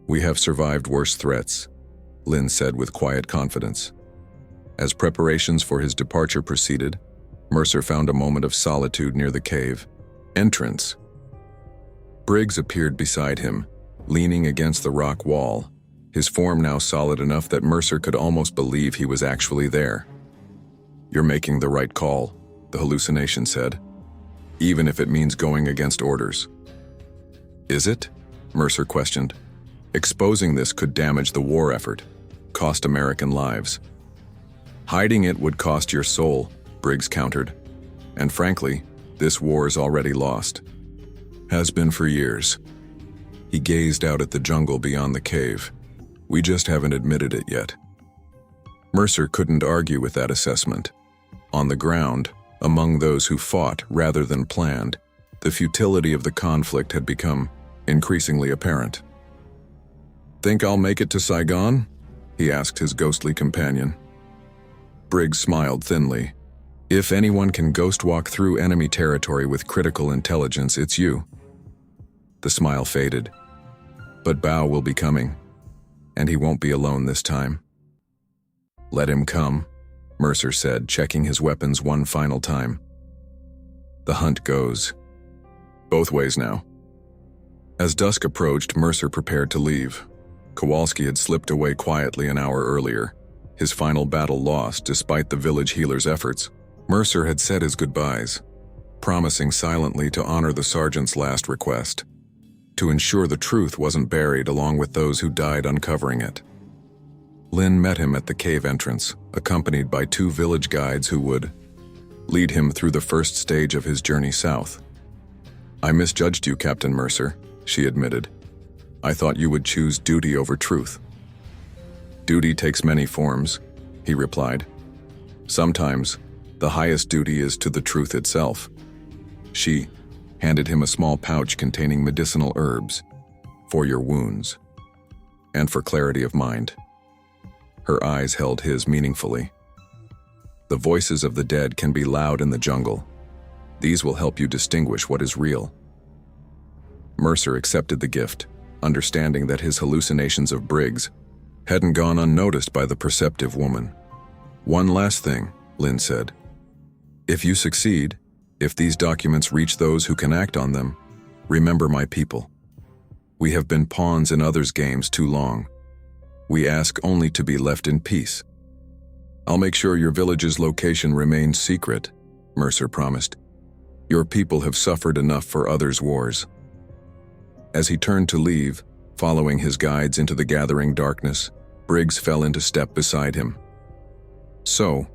We have survived worse threats, Lynn said with quiet confidence. As preparations for his departure proceeded, Mercer found a moment of solitude near the cave entrance. Briggs appeared beside him, leaning against the rock wall, his form now solid enough that Mercer could almost believe he was actually there. You're making the right call, the hallucination said, even if it means going against orders. Is it? Mercer questioned. Exposing this could damage the war effort, cost American lives. Hiding it would cost your soul, Briggs countered. And frankly, this war is already lost. Has been for years. He gazed out at the jungle beyond the cave. We just haven't admitted it yet. Mercer couldn't argue with that assessment. On the ground, among those who fought rather than planned, the futility of the conflict had become increasingly apparent. Think I'll make it to Saigon? He asked his ghostly companion. Briggs smiled thinly. If anyone can ghost walk through enemy territory with critical intelligence, it's you. The smile faded. But Bao will be coming, and he won't be alone this time. Let him come, Mercer said, checking his weapons one final time. The hunt goes both ways now. As dusk approached, Mercer prepared to leave. Kowalski had slipped away quietly an hour earlier, his final battle lost despite the village healer's efforts. Mercer had said his goodbyes, promising silently to honor the sergeant's last request, to ensure the truth wasn't buried along with those who died uncovering it. Lynn met him at the cave entrance, accompanied by 2 village guides who would lead him through the first stage of his journey south. I misjudged you, Captain Mercer, she admitted. I thought you would choose duty over truth. Duty takes many forms, he replied. Sometimes, the highest duty is to the truth itself. She handed him a small pouch containing medicinal herbs for your wounds and for clarity of mind. Her eyes held his meaningfully. The voices of the dead can be loud in the jungle. These will help you distinguish what is real. Mercer accepted the gift, understanding that his hallucinations of Briggs hadn't gone unnoticed by the perceptive woman. One last thing, Lynn said. If you succeed, if these documents reach those who can act on them, remember my people. We have been pawns in others' games too long. We ask only to be left in peace. I'll make sure your village's location remains secret, Mercer promised. Your people have suffered enough for others' wars. As he turned to leave, following his guides into the gathering darkness, Briggs fell into step beside him. So,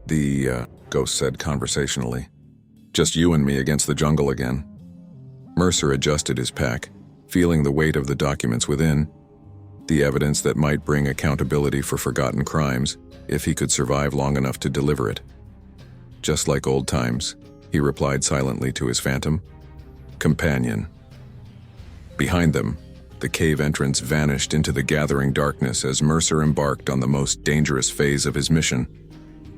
the ghost said conversationally, just you and me against the jungle again. Mercer adjusted his pack, feeling the weight of the documents within, the evidence that might bring accountability for forgotten crimes if he could survive long enough to deliver it. Just like old times, he replied silently to his phantom. Companion. Behind them, the cave entrance vanished into the gathering darkness as Mercer embarked on the most dangerous phase of his mission,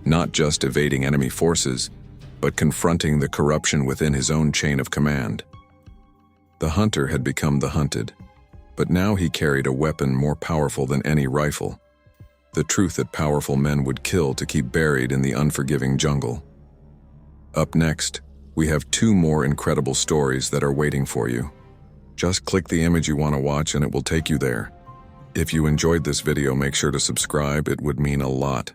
not just evading enemy forces, but confronting the corruption within his own chain of command. The hunter had become the hunted, but now he carried a weapon more powerful than any rifle, the truth that powerful men would kill to keep buried in the unforgiving jungle. Up next, we have 2 more incredible stories that are waiting for you. Just click the image you want to watch and it will take you there. If you enjoyed this video, make sure to subscribe, it would mean a lot.